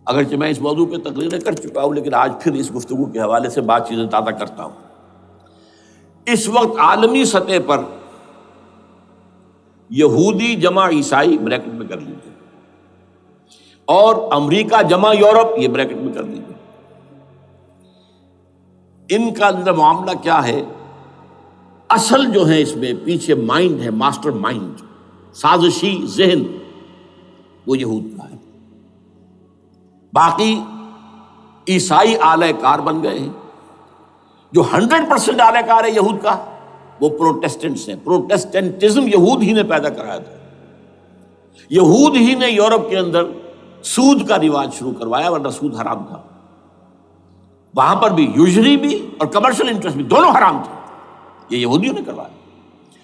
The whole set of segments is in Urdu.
اگرچہ میں اس موضوع پہ تقریریں کر چکا ہوں، لیکن آج پھر اس گفتگو کے حوالے سے بات چیزیں تازہ کرتا ہوں۔ اس وقت عالمی سطح پر یہودی جمع عیسائی بریکٹ میں کر لیجیے، اور امریکہ جمع یورپ یہ بریکٹ میں کر لیجیے، ان کا اندر معاملہ کیا ہے؟ اصل جو ہے اس میں پیچھے مائنڈ ہے، ماسٹر مائنڈ، سازشی ذہن، وہ یہود کا ہے۔ باقی عیسائی آلہ کار بن گئے ہیں۔ جو 100% آلہ کار ہے یہود کا وہ پروٹیسٹنٹس ہیں۔ پروٹیسٹنٹزم یہود ہی نے پیدا کرایا تھا، یہود ہی نے یورپ کے اندر سود کا رواج شروع کروایا، ورنہ سود حرام تھا وہاں پر بھی، یوزری بھی اور کمرشل انٹرسٹ بھی، دونوں حرام تھے، یہ یہودیوں نے کروایا۔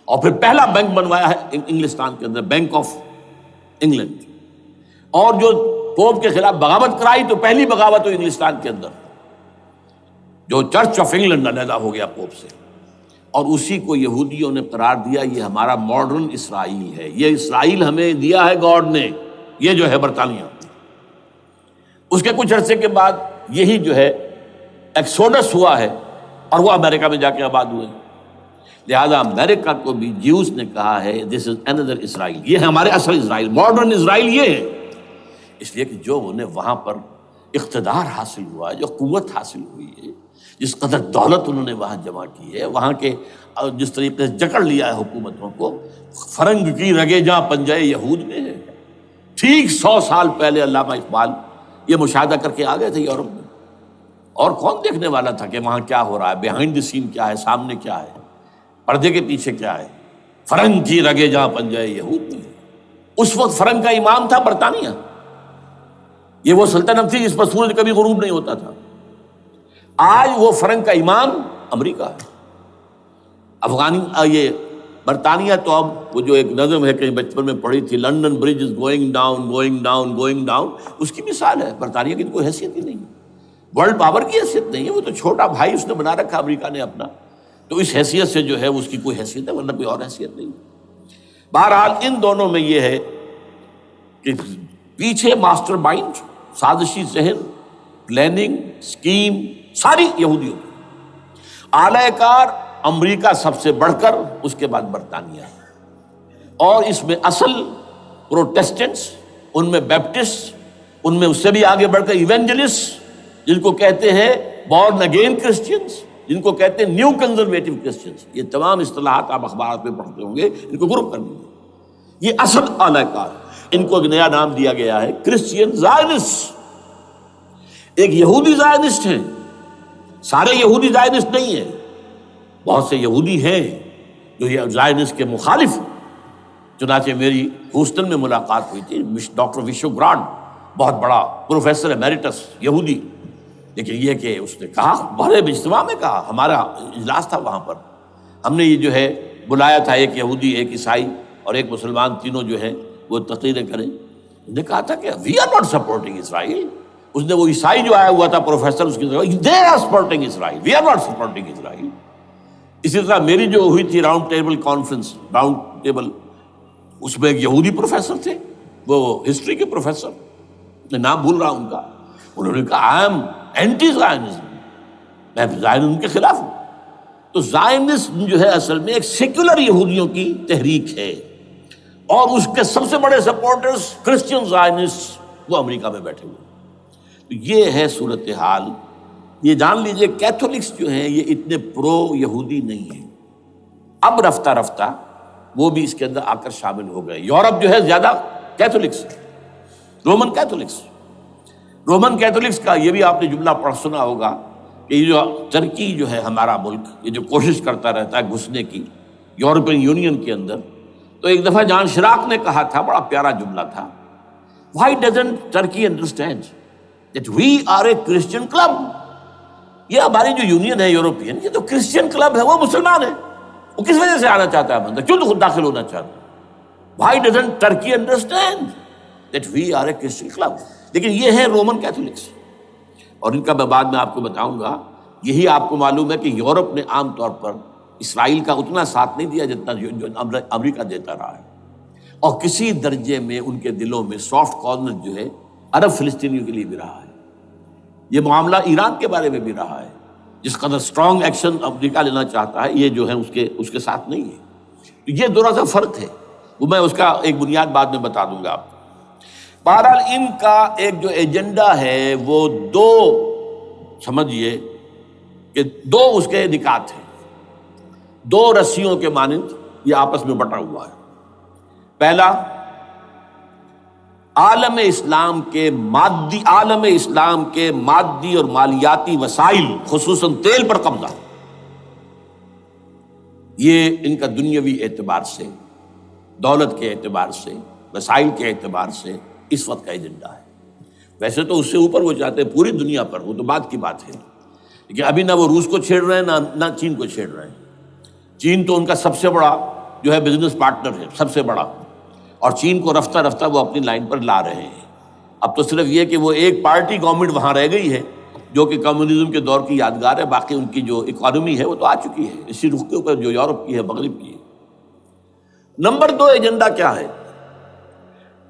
اور پھر پہلا بینک بنوایا ہے انگلستان کے اندر، بینک آف انگلینڈ، اور جو پوپ کے خلاف بغاوت کرائی تو پہلی بغاوت ہوئی انگلستان کے اندر، جو چرچ آف انگلینڈ علیحدہ ہو گیا پوپ سے، اور اسی کو یہودیوں نے قرار دیا یہ ہمارا ماڈرن اسرائیل ہے، یہ اسرائیل ہمیں دیا ہے گاڈ نے، یہ جو ہے برطانیہ۔ اس کے کچھ عرصے کے بعد یہی جو ہے ایکسوڈس ہوا ہے، اور وہ امریکہ میں جا کے آباد ہوئے۔ لہذا امریکہ کو بھی جیوز نے کہا ہے دس از اندر اسرائیل، یہ ہے ہمارے اصل اسرائیل، ماڈرن اسرائیل یہ ہے۔ اس لیے کہ جو انہیں وہاں پر اقتدار حاصل ہوا ہے، جو قوت حاصل ہوئی ہے، جس قدر دولت انہوں نے وہاں جمع کی ہے، وہاں کے جس طریقے سے جکڑ لیا ہے حکومتوں کو، فرنگ کی رگے جہاں پنجے یہود میں ہے۔ ٹھیک 100 سال پہلے علامہ اقبال یہ مشاہدہ کر کے آ گئے تھے یورپ میں، اور کون دیکھنے والا تھا کہ وہاں کیا ہو رہا ہے، بیہائنڈ دی سین کیا ہے، سامنے کیا ہے، پردے کے پیچھے کیا ہے۔ فرنگ کی رگے جہاں پنجے یہود میں ہے۔ اس وقت فرنگ کا امام تھا برطانیہ، یہ وہ سلطنت تھی جس پر سورج کبھی غروب نہیں ہوتا تھا۔ آج وہ فرنگ کا امام امریکہ ہے۔ یہ برطانیہ تو اب وہ جو ایک نظم ہے کہیں بچپن میں پڑھی تھی، London bridge is going down going down going down, اس کی مثال ہے۔ برطانیہ کی کوئی حیثیت ہی نہیں ہے، ورلڈ پاور کی حیثیت نہیں ہے، وہ تو چھوٹا بھائی اس نے بنا رکھا امریکہ نے اپنا، تو اس حیثیت سے جو ہے اس کی کوئی حیثیت ہے، ورنہ کوئی اور حیثیت نہیں۔ بہرحال ان دونوں میں یہ ہے کہ پیچھے ماسٹر مائنڈ، سازشی ذہن، پلاننگ، اسکیم ساری یہودیوں کی۔ آلہ کار امریکہ سب سے بڑھ کر، اس کے بعد برطانیہ، اور اس میں اصل پروٹیسٹنٹس، ان میں بیپٹسٹ، ان میں اس سے بھی آگے بڑھ کر ایونجلسٹ، جن کو کہتے ہیں بورن اگین کرسچنس، جن کو کہتے ہیں نیو کنزرویٹو کرسچنس، یہ تمام اصطلاحات آپ اخبارات میں پڑھتے ہوں گے، ان کو گروپ کر لیجیے۔ یہ اصل آلہ کار، ان کو ایک نیا نام دیا گیا ہے کرسچین زائنسٹ۔ ایک یہودی زائنسٹ ہیں، سارے یہودی زائنسٹ نہیں ہیں، بہت سے یہودی ہیں جو یہ زائنسٹ کے مخالف ہیں۔ چنانچہ میری ہیوسٹن میں ملاقات ہوئی تھی ڈاکٹر وشو گرانڈ، بہت بڑا پروفیسر ایمیریٹس یہودی، لیکن یہ کہ اس نے کہا، بڑے اجتماع میں کہا، ہمارا اجلاس تھا وہاں پر، ہم نے یہ جو ہے بلایا تھا ایک یہودی، ایک عیسائی اور ایک مسلمان، تینوں جو ہے وہ تقریریں کریں۔ انہوں نے کہا تھا کہ وی آر ناٹ سپورٹنگ اسرائیل۔ اس نے وہ عیسائی جو آیا ہوا تھا پروفیسر، اس کی طرف they are supporting Israel, we are not supporting Israel. اسی طرح میری جو ہوئی تھی round table conference, round table, اس میں ایک یہودی پروفیسر تھے، وہ ہسٹری کے پروفیسر، میں نام بھول رہا ہوں ان کا، انہوں نے کہا آئی ایم اینٹی زائنزم، میں زائنزم کے خلاف ہوں۔ تو زائنزم جو ہے اصل میں ایک سیکولر یہودیوں کی تحریک ہے، اور اس کے سب سے بڑے سپورٹرز کرسچین زائنسٹ وہ امریکہ میں بیٹھے ہوئے۔ تو یہ ہے صورتحال۔ یہ جان لیجئے کیتھولکس جو ہیں یہ اتنے پرو یہودی نہیں ہیں، اب رفتہ رفتہ وہ بھی اس کے اندر آ کر شامل ہو گئے۔ یورپ جو ہے زیادہ Catholics, Roman Catholics, Roman Catholics کا یہ بھی آپ نے جملہ پڑھ سنا ہوگا کہ یہ جو ترکی جو ہے ہمارا ملک، یہ جو کوشش کرتا رہتا ہے گھسنے کی یورپین یونین کے اندر، تو ایک دفعہ جان شراق نے کہا تھا، بڑا پیارا جملہ تھا، why doesn't Turkey understand that we are a Christian club؟ یہ ہماری جو یونین ہے یورپین، یہ تو کرسچین کلب ہے، وہ مسلمان ہے، وہ کس وجہ سے آنا چاہتا ہے اندر، کیوں تو خود داخل ہونا چاہتا ہے؟ why doesn't Turkey understand that we are a Christian club؟ لیکن یہ ہے رومن کیتھولکس، اور ان کا میں بعد میں آپ کو بتاؤں گا۔ یہی آپ کو معلوم ہے کہ یورپ نے عام طور پر اسرائیل کا اتنا ساتھ نہیں دیا جتنا جو امریکہ دیتا رہا ہے، اور کسی درجے میں ان کے دلوں میں سافٹ کارنر جو ہے عرب فلسطینیوں کے لیے بھی رہا ہے، یہ معاملہ ایران کے بارے میں بھی رہا ہے. جس قدر اسٹرانگ ایکشن امریکہ لینا چاہتا ہے یہ جو ہے اس کے ساتھ نہیں ہے. تو یہ تھوڑا سا فرق ہے، وہ میں اس کا ایک بنیاد بعد میں بتا دوں گا آپ کو. بہرحال ان کا ایک جو ایجنڈا ہے وہ دو، سمجھیے کہ دو اس کے نکات ہیں، دو رسیوں کے مانند یہ آپس میں بٹا ہوا ہے. پہلا، عالم اسلام کے مادی اور مالیاتی وسائل خصوصاً تیل پر قبضہ، یہ ان کا دنیاوی اعتبار سے، دولت کے اعتبار سے، وسائل کے اعتبار سے اس وقت کا ایجنڈا ہے. ویسے تو اس سے اوپر وہ چاہتے ہیں پوری دنیا پر، وہ تو بات کی بات ہے، لیکن ابھی نہ وہ روس کو چھیڑ رہے ہیں نہ چین کو چھیڑ رہے ہیں. چین تو ان کا سب سے بڑا جو ہے بزنس پارٹنر ہے، سب سے بڑا، اور چین کو رفتہ رفتہ وہ اپنی لائن پر لا رہے ہیں. اب تو صرف یہ کہ وہ ایک پارٹی گورنمنٹ وہاں رہ گئی ہے جو کہ کمیونزم کے دور کی یادگار ہے، باقی ان کی جو اکانومی ہے وہ تو آ چکی ہے اسی رخ کے اوپر جو یورپ کی ہے، مغرب کی ہے. نمبر دو ایجنڈا کیا ہے؟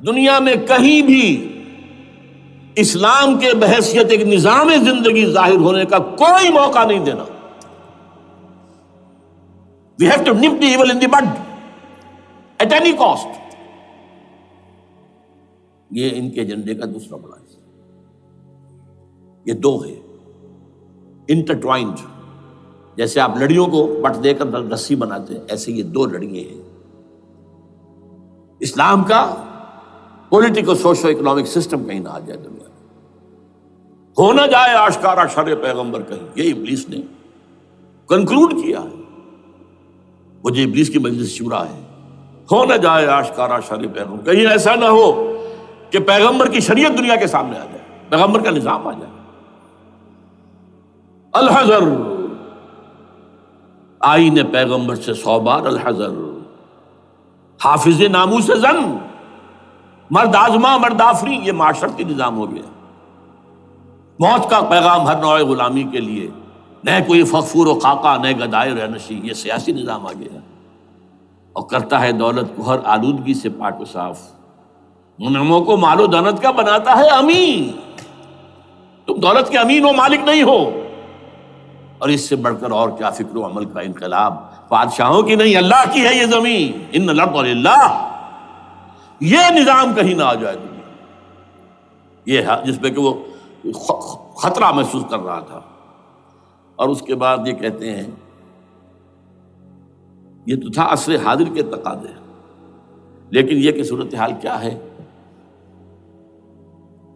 دنیا میں کہیں بھی اسلام کے بحیثیت ایک نظام زندگی ظاہر ہونے کا کوئی موقع نہیں دینا. We have to nip the evil in the bud at any cost. یہ ان کے ایجنڈے کا دوسرا بڑا حصہ. یہ دو ہے انٹرٹوائنڈ، جیسے آپ لڑیوں کو بٹ دے کر رسی بناتے ہیں، ایسے یہ دو لڑیے ہیں. اسلام کا پولیٹیکل سوشو اکنامک سسٹم کہیں نہ آ جائے دنیا میں، ہو نہ جائے آشکارا شر پیغمبر کہیں. یہ ابلیس نے کنکلوڈ کیا ہے، وہ جو ابلیس کی مجلس شورا ہے، ہو نہ جائے آشکارا شر پیغمبر، کہیں ایسا نہ ہو کہ پیغمبر کی شریعت دنیا کے سامنے آ جائے، پیغمبر کا نظام آ جائے. الحذر، آئین پیغمبر سے 100 بار الحذر. حافظ ناموس زن، مرد آزما مرد آفری، یہ معاشرتی نظام ہو گیا. موت کا پیغام ہر نوع غلامی کے لیے، نہ کوئی فخفور و خاکہ، نہ گدائے رہنشی، یہ سیاسی نظام آ گیا. اور کرتا ہے دولت کو ہر آلودگی سے پاک و صاف، منعموں کو مال و دولت کا بناتا ہے امین. تم دولت کے امین و مالک نہیں ہو. اور اس سے بڑھ کر اور کیا فکر و عمل کا انقلاب، بادشاہوں کی نہیں اللہ کی ہے یہ زمین، ان الارض للہ. یہ نظام کہیں نہ آ جائے دنیا، یہ جس پہ کہ وہ خطرہ محسوس کر رہا تھا. اور اس کے بعد یہ کہتے ہیں، یہ تو تھا عصر حاضر کے تقاضے، لیکن یہ کہ صورتحال کیا ہے؟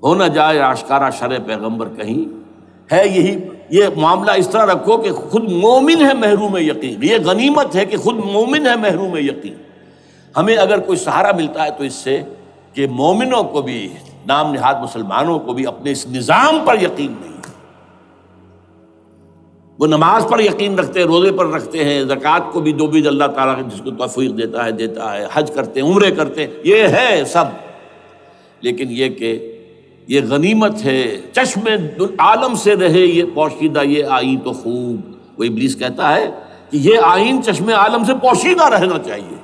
ہو نہ جائے آشکارا شرع پیغمبر کہیں ہے. یہ معاملہ اس طرح رکھو کہ خود مومن ہے محروم یقین. یہ غنیمت ہے کہ خود مومن ہے محروم یقین. ہمیں اگر کوئی سہارا ملتا ہے تو اس سے کہ مومنوں کو بھی، نام نہاد مسلمانوں کو بھی اپنے اس نظام پر یقین نہیں. وہ نماز پر یقین رکھتے ہیں، روزے پر رکھتے ہیں، زکوٰۃ کو بھی دو بھی اللہ تعالیٰ جس کو توفیق دیتا ہے، حج کرتے ہیں، عمرے کرتے ہیں، یہ ہے سب. لیکن یہ کہ یہ غنیمت ہے، چشم عالم سے رہے یہ پوشیدہ یہ آئین تو خوب. وہ ابلیس کہتا ہے کہ یہ آئین چشم عالم سے پوشیدہ رہنا چاہیے.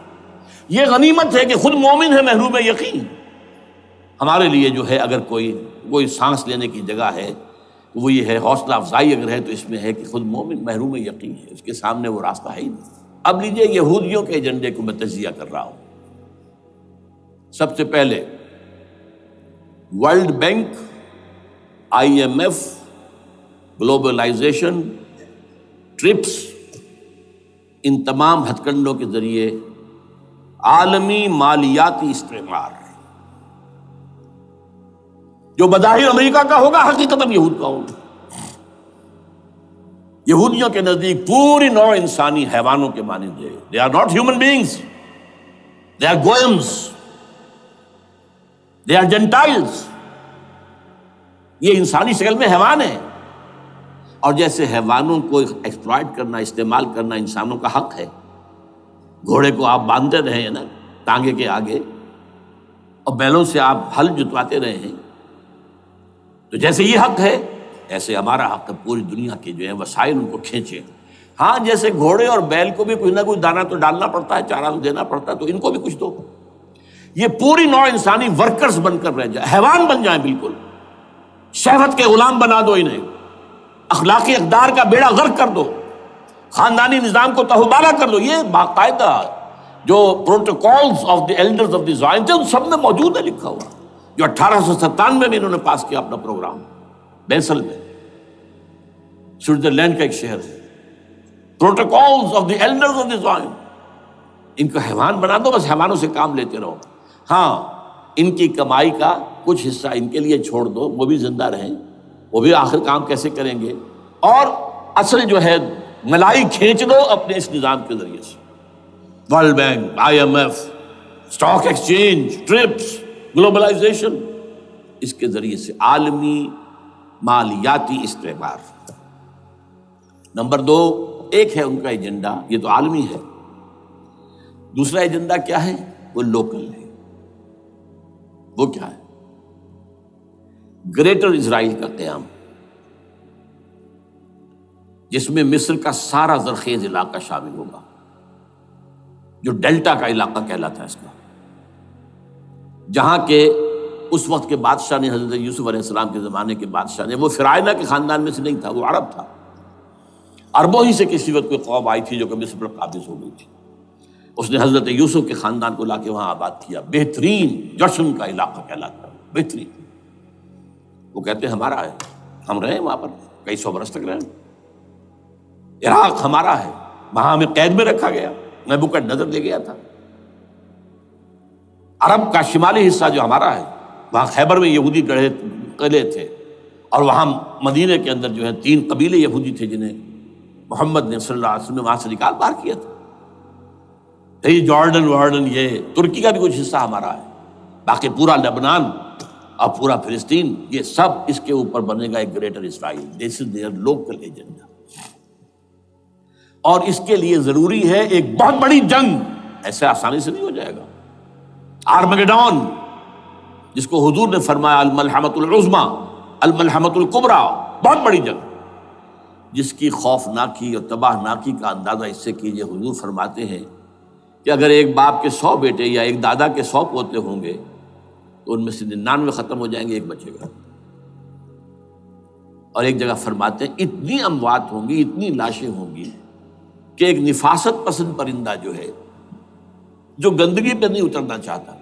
یہ غنیمت ہے کہ خود مومن ہے محروم یقین. ہمارے لیے جو ہے اگر کوئی سانس لینے کی جگہ ہے وہ یہ ہے، حوصلہ افزائی اگر ہے تو اس میں ہے کہ خود مومن محروم یقین ہے، اس کے سامنے وہ راستہ ہے ہی نہیں. اب لیجئے یہودیوں کے ایجنڈے کو میں تجزیہ کر رہا ہوں. سب سے پہلے world bank, IMF، globalisation, TRIPS, ان تمام ہتھ کنڈوں کے ذریعے عالمی مالیاتی استعمار جو بظاہر امریکہ کا ہوگا حقیقتاً یہود کا ہوگا. یہودیوں کے نزدیک پوری نوع انسانی حیوانوں کے مانند ہے. They are not human beings. They are goyams. They are Gentiles. یہ انسانی شکل میں حیوان ہیں، اور جیسے حیوانوں کو ایکسپلائٹ کرنا، استعمال کرنا انسانوں کا حق ہے. گھوڑے کو آپ باندھتے رہے ہیں نا ٹانگے کے آگے، اور بیلوں سے آپ ہل جتواتے رہے ہیں، تو جیسے یہ حق ہے ایسے ہمارا حق ہے پوری دنیا کے جو ہے وسائل ان کو کھینچے. ہاں جیسے گھوڑے اور بیل کو بھی کچھ نہ کچھ دانا تو ڈالنا پڑتا ہے، چارہ تو دینا پڑتا ہے، تو ان کو بھی کچھ دو. یہ پوری نوع انسانی ورکرز بن کر رہ جائے، حیوان بن جائیں، بالکل شہوت کے غلام بنا دو انہیں، اخلاقی اقدار کا بیڑا غرق کر دو، خاندانی نظام کو تہوبالہ کر دو. یہ باقاعدہ جو protocols of the elders of the Zion تھے ان سب میں موجود ہے لکھا ہوا، جو 1897 میں انہوں نے پاس کیا اپنا پروگرام بیسل میں، سوئٹزرلینڈ کا ایک شہر ہے. Protocols of the elders of the Zion. ان کو حیوان بنا دو، بس حیوانوں سے کام لیتے رہو. ہاں ان کی کمائی کا کچھ حصہ ان کے لیے چھوڑ دو، وہ بھی زندہ رہیں، وہ بھی آخر کام کیسے کریں گے، اور اصل جو ہے ملائی کھینچ دو اپنے اس نظام کے ذریعے سے. World bank, I M F, stock exchange, TRIPS, globalisation, اس کے ذریعے سے عالمی مالیاتی استعمار. نمبر 2، ایک ہے ان کا ایجنڈا، یہ تو عالمی ہے. دوسرا ایجنڈا کیا ہے؟ وہ لوکل ہے. وہ کیا ہے؟ گریٹر اسرائیل کا قیام، جس میں مصر کا سارا زرخیز علاقہ شامل ہوگا، جو ڈیلٹا کا علاقہ کہلاتا ہے اس کا، جہاں کے اس وقت کے بادشاہ نے، حضرت یوسف علیہ السلام کے زمانے کے بادشاہ نے، وہ فرعونہ کے خاندان میں سے نہیں تھا، وہ عرب تھا. عربوں ہی سے کسی وقت کوئی قوم آئی تھی جو کہ مصر پر قابض ہو گئی تھی. اس نے حضرت یوسف کے خاندان کو لا کے وہاں آباد کیا. بہترین جشن کا علاقہ کہلاتا ہے، بہترین. وہ کہتے ہیں ہمارا ہے، ہم رہے وہاں پر کئی سو برس تک رہے. عراق ہمارا ہے، وہاں ہمیں قید میں رکھا گیا، نبوکدنضر لے گیا تھا. عرب کا شمالی حصہ جو ہمارا ہے، وہاں خیبر میں یہودی قلعے تھے، اور وہاں مدینے کے اندر جو ہے 3 قبیلے یہودی تھے جنہیں محمد نے صلی اللہ علیہ وسلم وہاں سے نکال باہر کیا تھا. یہ جارڈن یہ ترکی کا بھی کچھ حصہ ہمارا ہے، باقی پورا لبنان اور پورا فلسطین، یہ سب اس کے اوپر بنے گا ایک greater Israel. This is there local agenda. اور اس کے لیے ضروری ہے ایک بہت بڑی جنگ. ایسے آسانی سے نہیں ہو جائے گا. آرمگیڈون، جس کو حضور نے فرمایا الملحمۃ العظمیٰ، الملحمۃ الکبریٰ، بہت بڑی جنگ، جس کی خوفناکی اور تباہ ناکی کا اندازہ اس سے کیجیے. حضور فرماتے ہیں کہ اگر ایک باپ کے 100 بیٹے یا ایک دادا کے 100 پوتے ہوں گے تو ان میں سے 99 ختم ہو جائیں گے، ایک بچے گا. اور ایک جگہ فرماتے ہیں اتنی اموات ہوں گی، اتنی لاشیں ہوں گی کہ ایک نفاست پسند پرندہ جو ہے، جو گندگی پہ نہیں اترنا چاہتا.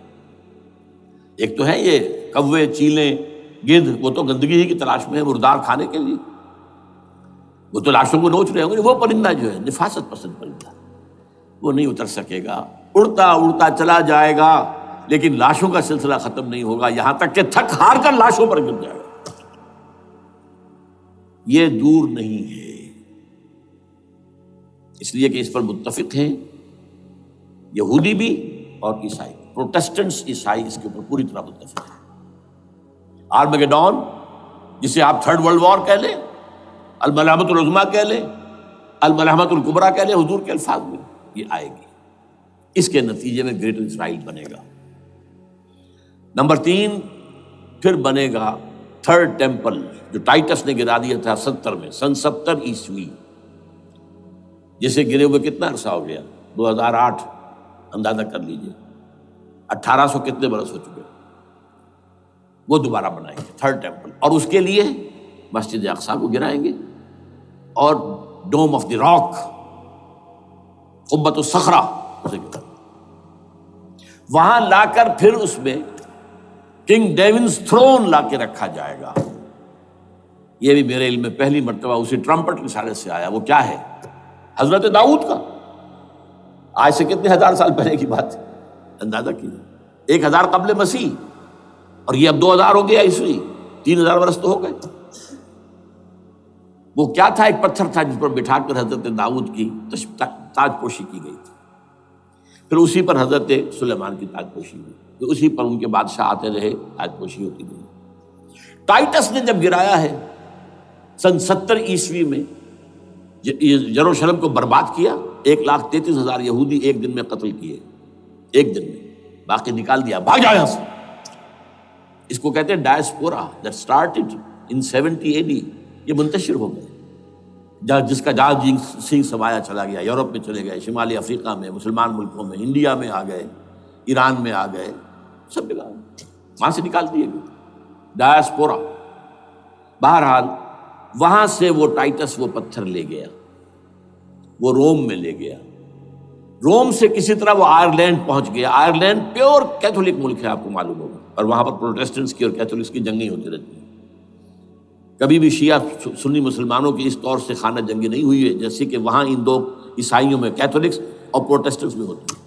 ایک تو ہے یہ کوے، چیلیں، گدھ، وہ تو گندگی ہی کی تلاش میں ہے مردار کھانے کے لیے، وہ تو لاشوں کو نوچ رہے ہوں گے. وہ پرندہ جو ہے نفاست پسند پرندہ، وہ نہیں اتر سکے گا، اڑتا اڑتا چلا جائے گا، لیکن لاشوں کا سلسلہ ختم نہیں ہوگا، یہاں تک کہ تھک ہار کر لاشوں پر گر جائے گا. یہ دور نہیں ہے، اس لیے کہ اس پر متفق ہیں یہودی بھی اور عیسائی. پروٹسٹنٹس، عیسائی اس کے اوپر پوری طرح متفق ہیں. آرمگیڈون، جسے آپ 3rd ورلڈ وار کہہ لیں، الملحمۃ العظمیٰ کہہ لیں، الملحمۃ الکبریٰ کہہ لیں حضور کے الفاظ میں، یہ آئے گی. اس کے نتیجے میں گریٹر اسرائیل بنے گا. نمبر 3، پھر بنے گا 3rd ٹیمپل، جو ٹائٹس نے گرا دیا تھا 70 میں، سن 70 عیسوی، جسے گرے ہوئے کتنا عرصہ ہو گیا؟ 2008. اندازہ کر لیجئے 1800 کتنے برس ہو چکے. وہ دوبارہ بنائیں گے 3rd ٹیمپل، اور اس کے لیے مسجد اقصیٰ کو گرائیں گے، اور ڈوم آف دی راک، قبۃ الصخرہ، وہاں لا کر پھر اس میں کنگ ڈیونز تھرون لا کے رکھا جائے گا. یہ بھی میرے علم میں پہلی مرتبہ اسی ٹرمپٹ کے اشارے سے آیا. وہ کیا ہے؟ حضرت داؤد کا. آج سے کتنے 1000 سال پہلے کی بات ہے، اندازہ کیجیے. 1000 قبل مسیح، اور یہ اب 2000 ہو گیا عیسوی، 3000 برس تو ہو گئے. وہ کیا تھا؟ ایک پتھر تھا جس پر بٹھا کر حضرت داؤد کی تاج پوشی کی گئی تھی. پھر اسی پر حضرت سلیمان کی تاج پوشی ہوئی، پھر اسی پر ان کے بادشاہ آتے رہے، تاج پوشی ہوتی گئی. ٹائٹس نے جب گرایا ہے سن 70 عیسوی میں، یروشلم کو برباد کیا، 1,33,000 یہودی ایک دن میں قتل کیے، ایک دن میں، باقی نکال دیا، بھاگ جاؤ یہاں سے. اس کو کہتے ہیں diaspora, that started in 70 AD. یہ منتشر ہو گئے، جس کا جہاز سنگھ سمایا چلا گیا، یورپ میں چلے گئے، شمالی افریقہ میں، مسلمان ملکوں میں، انڈیا میں آ گئے، ایران میں آ گئے، سب جگہ وہاں سے نکال دیے گئے، ڈایاسپورا۔ بہرحال وہاں سے وہ ٹائٹس وہ پتھر لے گیا، وہ روم میں لے گیا، روم سے کسی طرح وہ آئرلینڈ پہنچ گیا۔ آئرلینڈ پیور کیتھولک ملک ہے، آپ کو معلوم ہوگا، اور وہاں پر پروٹیسٹنٹس کی اور کیتھولکس کی جنگیں ہوتی رہتی ہیں۔ کبھی بھی شیعہ سنی مسلمانوں کی اس طور سے خانہ جنگی نہیں ہوئی ہے جیسے کہ وہاں ان دو عیسائیوں میں کیتھولکس اور پروٹیسٹنٹس میں ہوتی ہے۔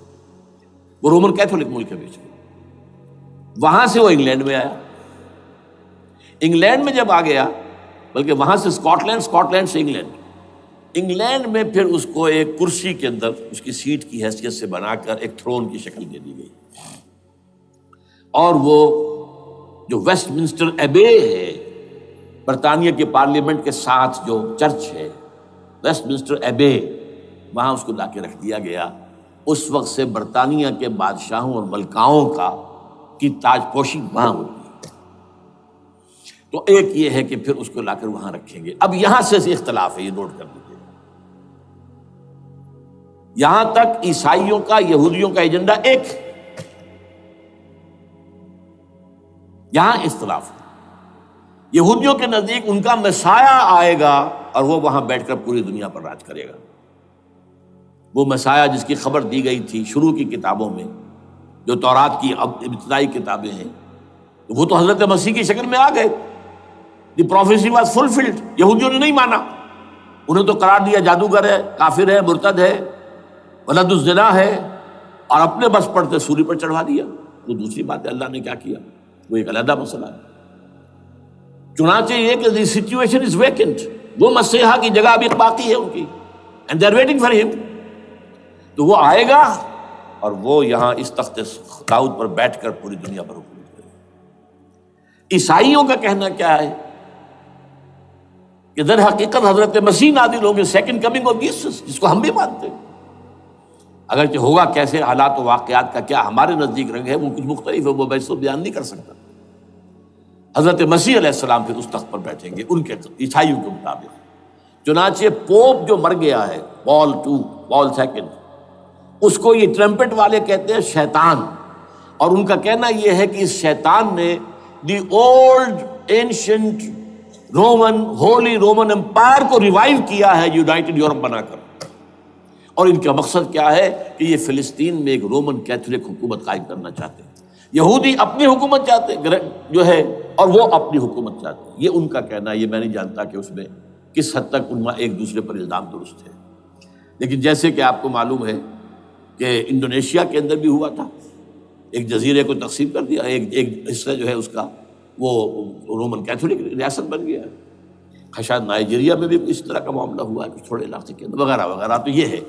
وہ رومن کیتھولک ملک ہے بیچ میں۔ وہاں سے وہ انگلینڈ میں آیا، انگلینڈ میں جب آ گیا، بلکہ وہاں سے اسکاٹ لینڈ سے انگلینڈ میں پھر اس کو ایک کرسی کے اندر اس کی سیٹ کی حیثیت سے بنا کر ایک تھرون کی شکل دے دی گئی، اور وہ جو ویسٹ منسٹر ایبے ہے، برطانیہ کے پارلیمنٹ کے ساتھ جو چرچ ہے ویسٹ منسٹر ایبے، وہاں اس کو لا کے رکھ دیا گیا۔ اس وقت سے برطانیہ کے بادشاہوں اور ملکاؤں کی تاج پوشی وہاں ہوتی ہے۔ تو ایک یہ ہے کہ پھر اس کو لا کر وہاں رکھیں گے۔ اب یہاں سے اختلاف ہے، یہ نوٹ کر لیجیے۔ یہاں تک عیسائیوں کا یہودیوں کا ایجنڈا ایک، یہاں اختلاف ہے۔ یہودیوں کے نزدیک ان کا مسیح آئے گا اور وہ وہاں بیٹھ کر پوری دنیا پر راج کرے گا۔ وہ مسیح جس کی خبر دی گئی تھی شروع کی کتابوں میں، جو تورات کی ابتدائی کتابیں ہیں، وہ تو حضرت مسیح کی شکل میں آ گئے۔ دی پروفیسی واز فلفلڈ۔ یہودیوں نے نہیں مانا، انہیں تو قرار دیا جادوگر ہے، کافر ہے، مرتد ہے، ولد الزنا ہے، اور اپنے بس پڑتے سولی پر چڑھوا دیا۔ وہ دوسری بات ہے، اللہ نے کیا کیا، وہ ایک علیحدہ مسئلہ ہے۔ چنانچہ یہ کہ دی سچویشن از ویکنٹ، وہ مسیحا کی جگہ ابھی باقی ہے ان کی، and they are waiting for ہم۔ تو وہ آئے گا اور وہ یہاں اس تخت داؤد پر بیٹھ کر پوری دنیا پر حکومت کرے گا۔ عیسائیوں کا کہنا کیا ہے کہ در حقیقت حضرت مسیح نازل ہوں گے، سیکنڈ کمنگ آف جیسس، جس کو ہم بھی مانتے ہیں، اگرچہ ہوگا کیسے، حالات و واقعات کا کیا ہمارے نزدیک رنگ ہے وہ کچھ مختلف ہے، وہ میں اس کو بیان نہیں کر سکتا۔ حضرت مسیح علیہ السلام پھر اس تخت پر بیٹھیں گے ان کے عیسائیوں کے مطابق۔ چنانچہ پوپ جو مر گیا ہے، پال سیکنڈ، اس کو یہ ٹرمپٹ والے کہتے ہیں شیطان، اور ان کا کہنا یہ ہے کہ اس شیطان نے the old ancient holy Roman empire کو ریوائیو کیا ہے یونائٹڈ یورپ بنا کر، اور ان کا مقصد کیا ہے کہ یہ فلسطین میں ایک رومن کیتھولک حکومت قائم کرنا چاہتے ہیں۔ یہودی اپنی حکومت چاہتے ہیں جو ہے، اور وہ اپنی حکومت چاہتے ہیں، یہ ان کا کہنا ہے۔ یہ میں نہیں جانتا کہ اس میں کس حد تک ان میں ایک دوسرے پر الزام درست ہے، لیکن جیسے کہ آپ کو معلوم ہے کہ انڈونیشیا کے اندر بھی ہوا تھا، ایک جزیرے کو تقسیم کر دیا، ایک حصہ جو ہے اس کا وہ رومن کیتھولک ریاست بن گیا ہے۔ شاید نائجیریا میں بھی اس طرح کا معاملہ ہوا ہے کچھ تھوڑے علاقے کے اندر، وغیرہ وغیرہ۔ تو یہ ہے،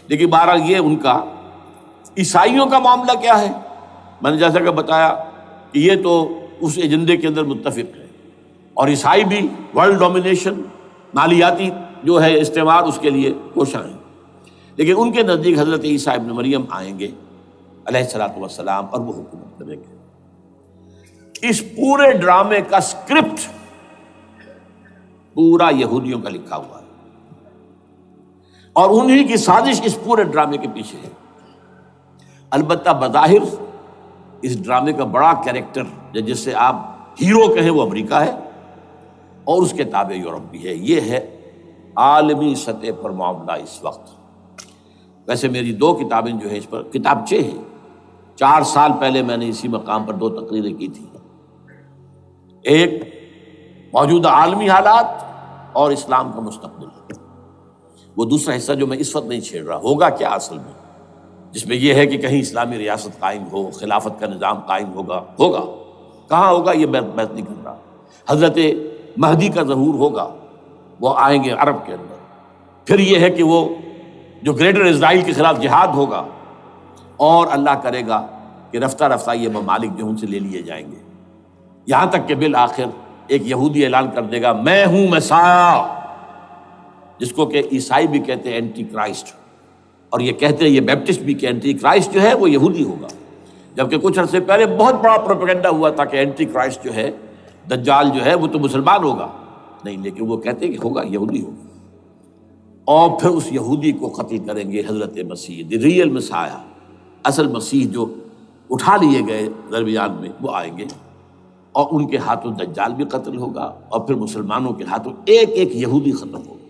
لیکن بہرحال یہ ان کا۔ عیسائیوں کا معاملہ کیا ہے؟ میں نے جیسا کہ بتایا کہ یہ تو اس ایجنڈے کے اندر متفق ہے، اور عیسائی بھی ورلڈ ڈومینیشن، مالیاتی جو ہے استعمار، اس کے لیے کوشاں ہیں۔ لیکن ان کے نزدیک حضرت عیسیٰ ابن مریم آئیں گے علیہ الصلوۃ والسلام، اور وہ حکومت کریں گے۔ اس پورے ڈرامے کا اسکرپٹ پورا یہودیوں کا لکھا ہوا ہے، اور انہی کی سازش اس پورے ڈرامے کے پیچھے ہے۔ البتہ بظاہر اس ڈرامے کا بڑا کیریکٹر جس سے آپ ہیرو کہیں وہ امریکہ ہے، اور اس کے تابع یورپ بھی ہے۔ یہ ہے عالمی سطح پر معاملہ اس وقت۔ ویسے میری 2 کتابیں جو ہیں اس پر کتابچے ہیں، 4 سال پہلے میں نے اسی مقام پر 2 تقریریں کی تھی، ایک موجودہ عالمی حالات اور اسلام کا مستقبل، وہ دوسرا حصہ جو میں اس وقت نہیں چھیڑ رہا، ہوگا کیا اصل میں، جس میں یہ ہے کہ کہیں اسلامی ریاست قائم ہو، خلافت کا نظام قائم ہوگا کہاں ہوگا یہ میں بحث نہیں کر رہا۔ حضرت مہدی کا ظہور ہوگا، وہ آئیں گے عرب کے اندر۔ پھر یہ ہے کہ وہ جو گریٹر اسرائیل کے خلاف جہاد ہوگا، اور اللہ کرے گا کہ رفتہ رفتہ یہ ممالک جو ان سے لے لیے جائیں گے، یہاں تک کہ بالآخر ایک یہودی اعلان کر دے گا میں ہوں مسیح، جس کو کہ عیسائی بھی کہتے ہیں اینٹی کرائسٹ، اور یہ کہتے ہیں یہ بیپٹسٹ بھی کہ اینٹی کرائسٹ جو ہے وہ یہودی ہوگا، جبکہ کچھ عرصے پہلے بہت بڑا پروپیگنڈا ہوا تھا کہ اینٹی کرائسٹ جو ہے، دجال جو ہے وہ تو مسلمان ہوگا، نہیں، لیکن وہ کہتے ہیں کہ ہوگا یہودی ہوگا، اور پھر اس یہودی کو قتل کریں گے حضرت مسیح، دی ریئل مسیح، اصل مسیح جو اٹھا لیے گئے درمیان میں، وہ آئیں گے اور ان کے ہاتھوں دجال بھی قتل ہوگا، اور پھر مسلمانوں کے ہاتھوں ایک ایک یہودی ختم ہوگا،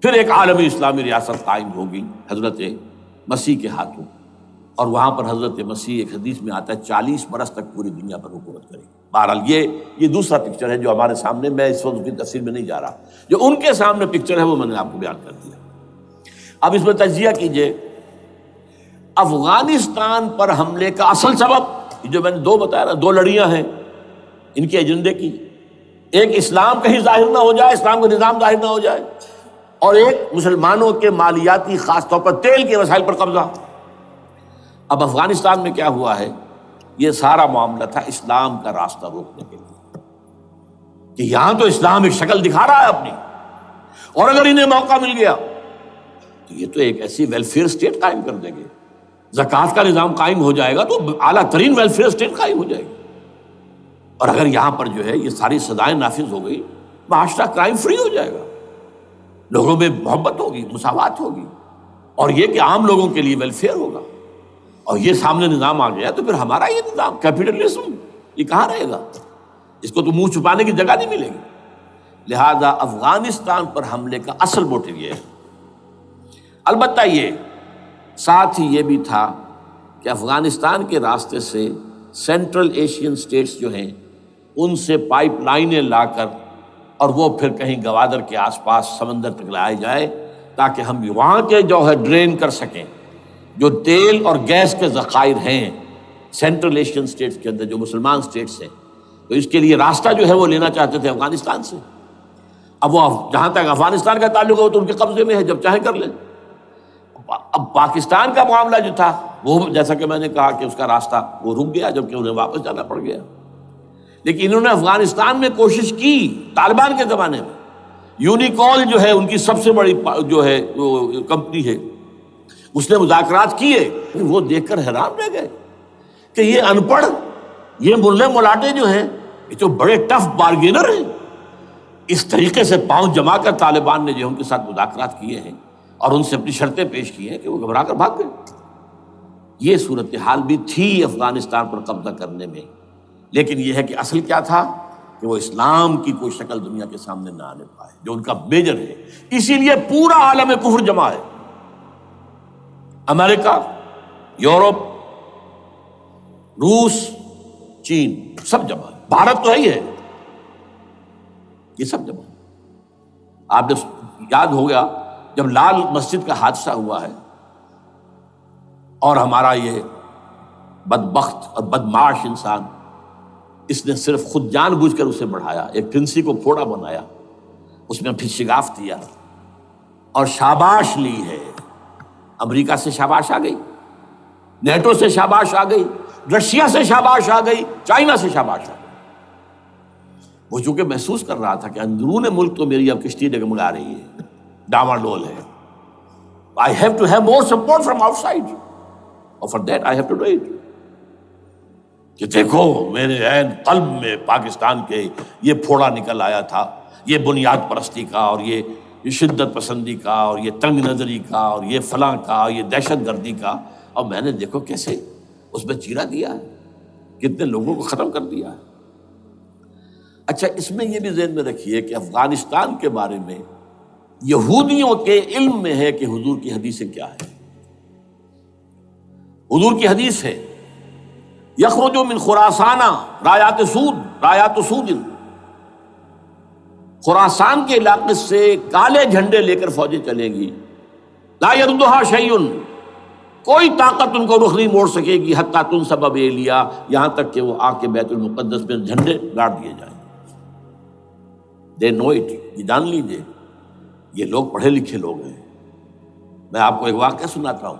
پھر ایک عالمی اسلامی ریاست قائم ہوگی حضرت مسیح کے ہاتھوں، اور وہاں پر حضرت مسیح، ایک حدیث میں آتا ہے 40 برس تک پوری دنیا پر حکومت کرے گی۔ بہرحال یہ دوسرا پکچر ہے جو ہمارے سامنے، میں اس وقت کی تفصیل میں نہیں جا رہا، جو ان کے سامنے پکچر ہے وہ میں نے آپ کو بیان کر دیا۔ اب اس میں تجزیہ کیجئے افغانستان پر حملے کا اصل سبب، جو میں نے دو بتایا نا، دو لڑیاں ہیں ان کے ایجنڈے کی، ایک اسلام کہیں ظاہر نہ ہو جائے، اسلام کا نظام ظاہر نہ ہو جائے، اور ایک مسلمانوں کے مالیاتی خاص طور پر تیل کے وسائل پر قبضہ۔ اب افغانستان میں کیا ہوا ہے، یہ سارا معاملہ تھا اسلام کا راستہ روکنے کے لیے، کہ یہاں تو اسلام ایک شکل دکھا رہا ہے اپنی، اور اگر انہیں موقع مل گیا تو یہ تو ایک ایسی ویلفیئر اسٹیٹ قائم کر دیں گے، زکوٰۃ کا نظام قائم ہو جائے گا تو اعلیٰ ترین ویلفیئر اسٹیٹ قائم ہو جائے گی، اور اگر یہاں پر جو ہے یہ ساری سزائیں نافذ ہو گئی، معاشرہ کرائم فری ہو جائے گا، لوگوں میں محبت ہوگی، مساوات ہوگی، اور یہ کہ عام لوگوں کے لیے ویلفیئر ہوگا، اور یہ سامنے نظام آ گیا تو پھر ہمارا یہ نظام کیپٹلزم یہ کہاں رہے گا، اس کو تو منہ چھپانے کی جگہ نہیں ملے گی۔ لہذا افغانستان پر حملے کا اصل موٹیو یہ ہے۔ البتہ یہ ساتھ ہی یہ بھی تھا کہ افغانستان کے راستے سے سینٹرل ایشین سٹیٹس جو ہیں ان سے پائپ لائنیں لا کر، اور وہ پھر کہیں گوادر کے آس پاس سمندر تک لائے جائے، تاکہ ہم وہاں کے جو ہے ڈرین کر سکیں جو تیل اور گیس کے ذخائر ہیں سینٹرل ایشین سٹیٹس کے اندر، جو مسلمان سٹیٹس ہیں، تو اس کے لیے راستہ جو ہے وہ لینا چاہتے تھے افغانستان سے۔ اب وہ جہاں تک افغانستان کا تعلق ہے وہ تو ان کے قبضے میں ہے، جب چاہیں کر لیں۔ اب پاکستان کا معاملہ جو تھا وہ جیسا کہ میں نے کہا کہ اس کا راستہ وہ رک گیا، جبکہ انہیں واپس جانا پڑ گیا۔ لیکن انہوں نے افغانستان میں کوشش کی، طالبان کے زمانے میں یونیکول جو ہے ان کی سب سے بڑی جو ہے کمپنی ہے، اس نے مذاکرات کیے، وہ دیکھ کر حیران رہ گئے کہ یہ ان پڑھ، یہ ملے ملاٹے جو ہیں یہ تو بڑے ٹف بارگینر ہیں۔ اس طریقے سے پاؤں جما کر طالبان نے جو ان کے ساتھ مذاکرات کیے ہیں اور ان سے اپنی شرطیں پیش کی ہیں کہ وہ گھبرا کر بھاگ گئے۔ یہ صورتحال بھی تھی افغانستان پر قبضہ کرنے میں، لیکن یہ ہے کہ اصل کیا تھا کہ وہ اسلام کی کوئی شکل دنیا کے سامنے نہ آنے پائے، جو ان کا میجر ہے۔ اسی لیے پورا عالم کفر جمع ہے، امریکہ، یورپ، روس، چین، سب جمع ہے، بھارت تو ہے ہی ہے، یہ سب جمع ہے۔ آپ نے یاد ہو گیا جب لال مسجد کا حادثہ ہوا ہے اور ہمارا یہ بدبخت اور بدمعاش انسان، اس نے صرف خود جان بوجھ کر اسے بڑھایا، ایک پھنسی کو پھوڑا بنایا، اس میں پھر شگاف دیا اور شاباش لی ہے۔ امریکہ سے شاباش آ گئی، نیٹو سے شاباش آ گئی، رشیا سے شاباش آ گئی، چائنا سے شاباش آ گئی۔ وہ چونکہ محسوس کر رہا تھا کہ اندرون ملک تو میری اب کشتی ڈگمگا رہی ہے، ڈاواڈول ہے، I have to have more support from outside, اور for that I have to do it۔ کہ دیکھو میرے عین قلب میں پاکستان کے یہ پھوڑا نکل آیا تھا، یہ بنیاد پرستی کا اور یہ شدت پسندی کا اور یہ تنگ نظری کا اور یہ فلاں کا اور یہ دہشت گردی کا، اور میں نے دیکھو کیسے اس میں چیرا دیا ہے، کتنے لوگوں کو ختم کر دیا ہے۔ اچھا، اس میں یہ بھی ذہن میں رکھیے کہ افغانستان کے بارے میں یہودیوں کے علم میں ہے کہ حضور کی حدیثیں کیا ہے۔ حضور کی حدیث ہے یخرج من خراسان رایات سود، خراسان کے علاقے سے کالے جھنڈے لے کر فوجیں چلیں گی، لا یردھا شیء، کوئی طاقت ان کو رخ نہیں موڑ سکے گی، حتیٰ تنصب بیلیا، یہاں تک کہ وہ آ کے بیت المقدس میں جھنڈے گاڑ دیے جائیں۔ دے نو اٹ، یہ جان لیجیے، یہ لوگ پڑھے لکھے لوگ ہیں۔ میں آپ کو ایک واقعہ سناتا ہوں۔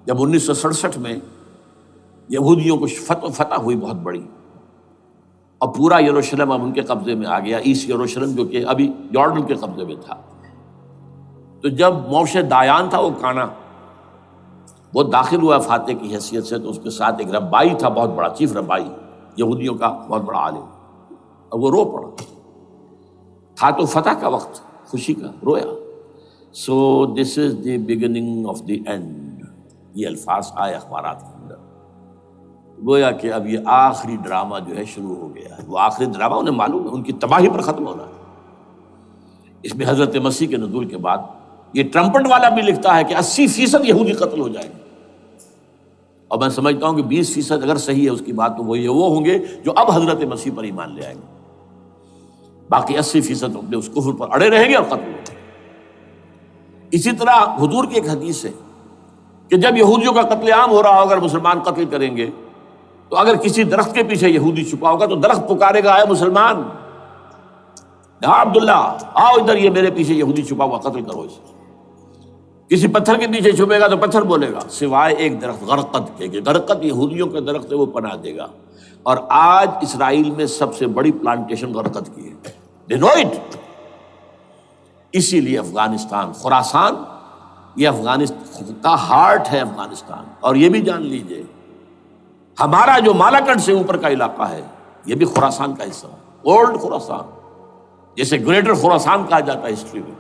جب 1967 میں یہودیوں کو فتح ہوئی بہت بڑی، اور پورا یروشلم اب ان کے قبضے میں آ گیا، ایسٹ یروشلم جو کہ ابھی جارڈن کے قبضے میں تھا، تو جب موشے دایان تھا وہ کانا، وہ داخل ہوا فاتح کی حیثیت سے، تو اس کے ساتھ ایک ربائی تھا، بہت بڑا چیف ربائی، یہودیوں کا بہت بڑا عالم، اور وہ رو پڑا۔ تھا تو فتح کا وقت، خوشی کا، رویا۔ So this is the beginning of the end, یہ الفاظ آئے اخبارات کے اندر. گویا کہ اب یہ آخری ڈرامہ جو ہے شروع ہو گیا ہے. وہ آخری ڈرامہ انہیں معلوم ہے ان کی تباہی پر ختم ہونا ہے. اس میں حضرت مسیح کے نزول کے بعد یہ ٹرمپٹ والا بھی لکھتا ہے کہ 80% یہودی قتل ہو جائیں گے. اور میں سمجھتا ہوں کہ 20% اگر صحیح ہے اس کی بات تو وہ ہوں گے جو اب حضرت مسیح پر ایمان لے آئیں گے. باقی 80% اپنے اس کفر پر اڑے رہیں گے اور قتل ہوں گے. اسی طرح حضور کی ایک حدیث ہے کہ جب یہودیوں کا قتل عام ہو رہا ہوگا اگر مسلمان قتل کریں گے تو اگر کسی درخت کے پیچھے یہودی چھپا ہوگا تو درخت پکارے گا اے مسلمان، ہاں عبداللہ آؤ ادھر، یہ میرے پیچھے یہودی چھپا ہوا، قتل کرو اسے. کسی پتھر کے پیچھے چھپے گا تو پتھر بولے گا سوائے ایک درخت غرقد کے، غرقد یہودیوں کے درخت ہے، وہ پناہ دے گا. اور آج اسرائیل میں سب سے بڑی پلانٹیشن غرقد کی ہے. They know it. اسی لیے افغانستان، خراسان، یہ افغانستان کا ہارٹ ہے افغانستان. اور یہ بھی جان لیجئے ہمارا جو مالاکنڈ سے اوپر کا علاقہ ہے یہ بھی خراسان کا حصہ ہے، اولڈ خراسان، جیسے گریٹر خراسان کہا جاتا ہے ہسٹری میں.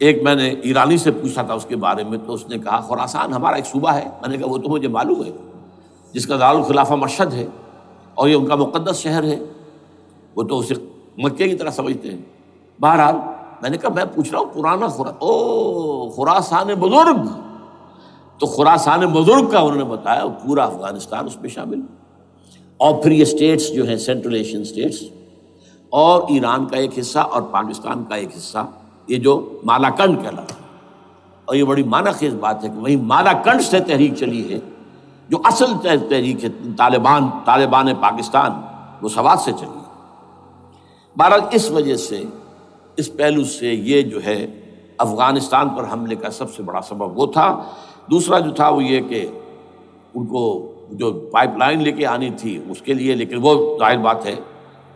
ایک میں نے ایرانی سے پوچھا تھا اس کے بارے میں تو اس نے کہا خراسان ہمارا ایک صوبہ ہے. میں نے کہا وہ تو مجھے معلوم ہے، جس کا دارالخلافہ مشہد ہے اور یہ ان کا مقدس شہر ہے، وہ تو اسے مکے کی طرح سمجھتے ہیں. بہرحال میں نے کہا میں پوچھ رہا ہوں پرانا خراسان بزرگ. تو خراسان بزرگ کا انہوں نے بتایا پورا افغانستان اس میں شامل. اور پھر یہ اسٹیٹس جو ہیں سینٹرل ایشین اسٹیٹس اور ایران کا ایک حصہ اور پاکستان کا ایک حصہ، یہ جو مالاکنڈ کہلاتا ہے. اور یہ بڑی معنی خیز بات ہے کہ وہیں مالاکنڈ سے تحریک چلی ہے جو اصل تحریک ہے طالبان پاکستان، وہ سوات سے چلی ہے. بہرحال اس وجہ سے، اس پہلو سے یہ جو ہے افغانستان پر حملے کا سب سے بڑا سبب وہ تھا. دوسرا جو تھا وہ یہ کہ ان کو جو پائپ لائن لے کے آنی تھی اس کے لیے، لیکن وہ ظاہر بات ہے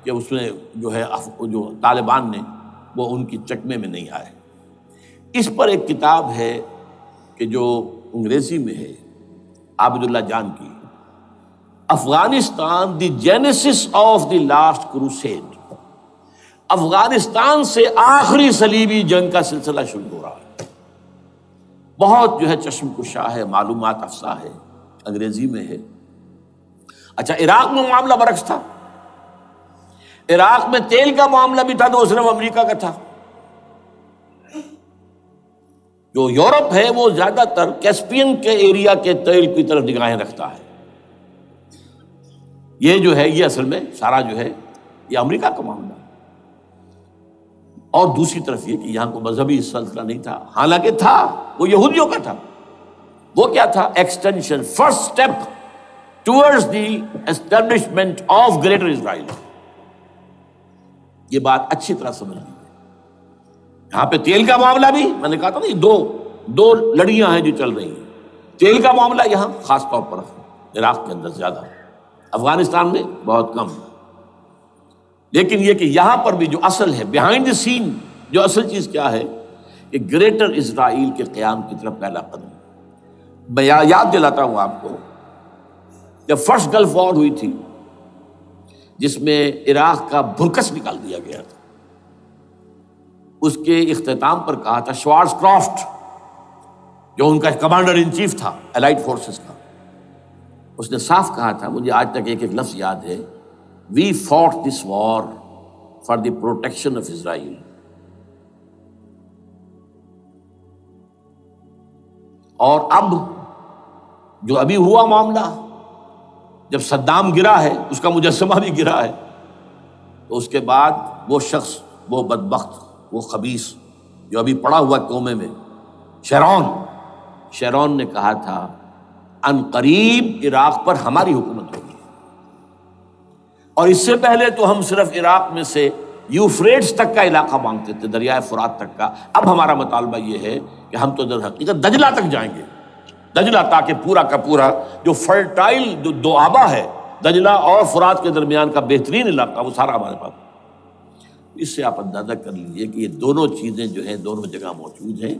کہ اس میں جو ہے جو طالبان نے وہ ان کی چکمے میں نہیں آئے. اس پر ایک کتاب ہے کہ جو انگریزی میں ہے عابد اللہ جان کی، Afghanistan the genesis of the last crusade. Afghanistan سے آخری صلیبی جنگ کا سلسلہ شروع ہو رہا ہے. بہت جو ہے چشم کشا ہے، معلومات افزا ہے، انگریزی میں ہے. اچھا عراق میں معاملہ برعکس تھا. عراق میں تیل کا معاملہ بھی تھا تو وہ صرف امریکہ کا تھا. جو یورپ ہے وہ زیادہ تر کیسپین کے ایریا کے تیل کی طرف نگاہیں رکھتا ہے. یہ جو ہے یہ اصل میں سارا جو ہے یہ امریکہ کا معاملہ ہے. اور دوسری طرف یہ کہ یہاں کو مذہبی سلسلہ نہیں تھا، حالانکہ تھا، وہ یہودیوں کا تھا. وہ کیا تھا؟ Extension, first step towards the establishment of Greater Israel. یہ بات اچھی طرح سمجھ لیجیے. یہاں پہ تیل کا معاملہ بھی میں نے کہا تھا نا، دو لڑیاں ہیں جو چل رہی ہیں. تیل کا معاملہ یہاں خاص طور پر عراق کے اندر زیادہ، افغانستان میں بہت کم. لیکن یہ کہ یہاں پر بھی جو اصل ہے بیہائنڈ دی سین، جو اصل چیز کیا ہے کہ گریٹر اسرائیل کے قیام کی طرف پہلا قدم. میں یاد دلاتا ہوں آپ کو، جب فرسٹ گلف وار ہوئی تھی جس میں عراق کا بھرکس نکال دیا گیا تھا، اس کے اختتام پر کہا تھا شوارز کرافٹ جو ان کا کمانڈر ان چیف تھا الائڈ فورسز کا، اس نے صاف کہا تھا، مجھے آج تک ایک لفظ یاد ہے، We fought this war for the protection of Israel. اور اب جو ابھی ہوا معاملہ، جب صدام گرا ہے، اس کا مجسمہ بھی گرا ہے، تو اس کے بعد وہ شخص، وہ بدبخت، وہ خبیث جو ابھی پڑا ہوا کومے میں، شیرون نے کہا تھا ان قریب عراق پر ہماری حکومت ہوگی. اور اس سے پہلے تو ہم صرف عراق میں سے یوفریٹس تک کا علاقہ مانگتے تھے، دریائے فرات تک کا. اب ہمارا مطالبہ یہ ہے کہ ہم تو در حقیقت دجلہ تک جائیں گے، دجلہ، تاکہ پورا کا پورا جو فرٹائل دو آبا ہے دجلہ اور فرات کے درمیان کا بہترین علاقہ، وہ سارا ہمارے پاس. اس سے آپ اندازہ کر لیجیے کہ یہ دونوں چیزیں جو ہیں دونوں جگہ موجود ہیں.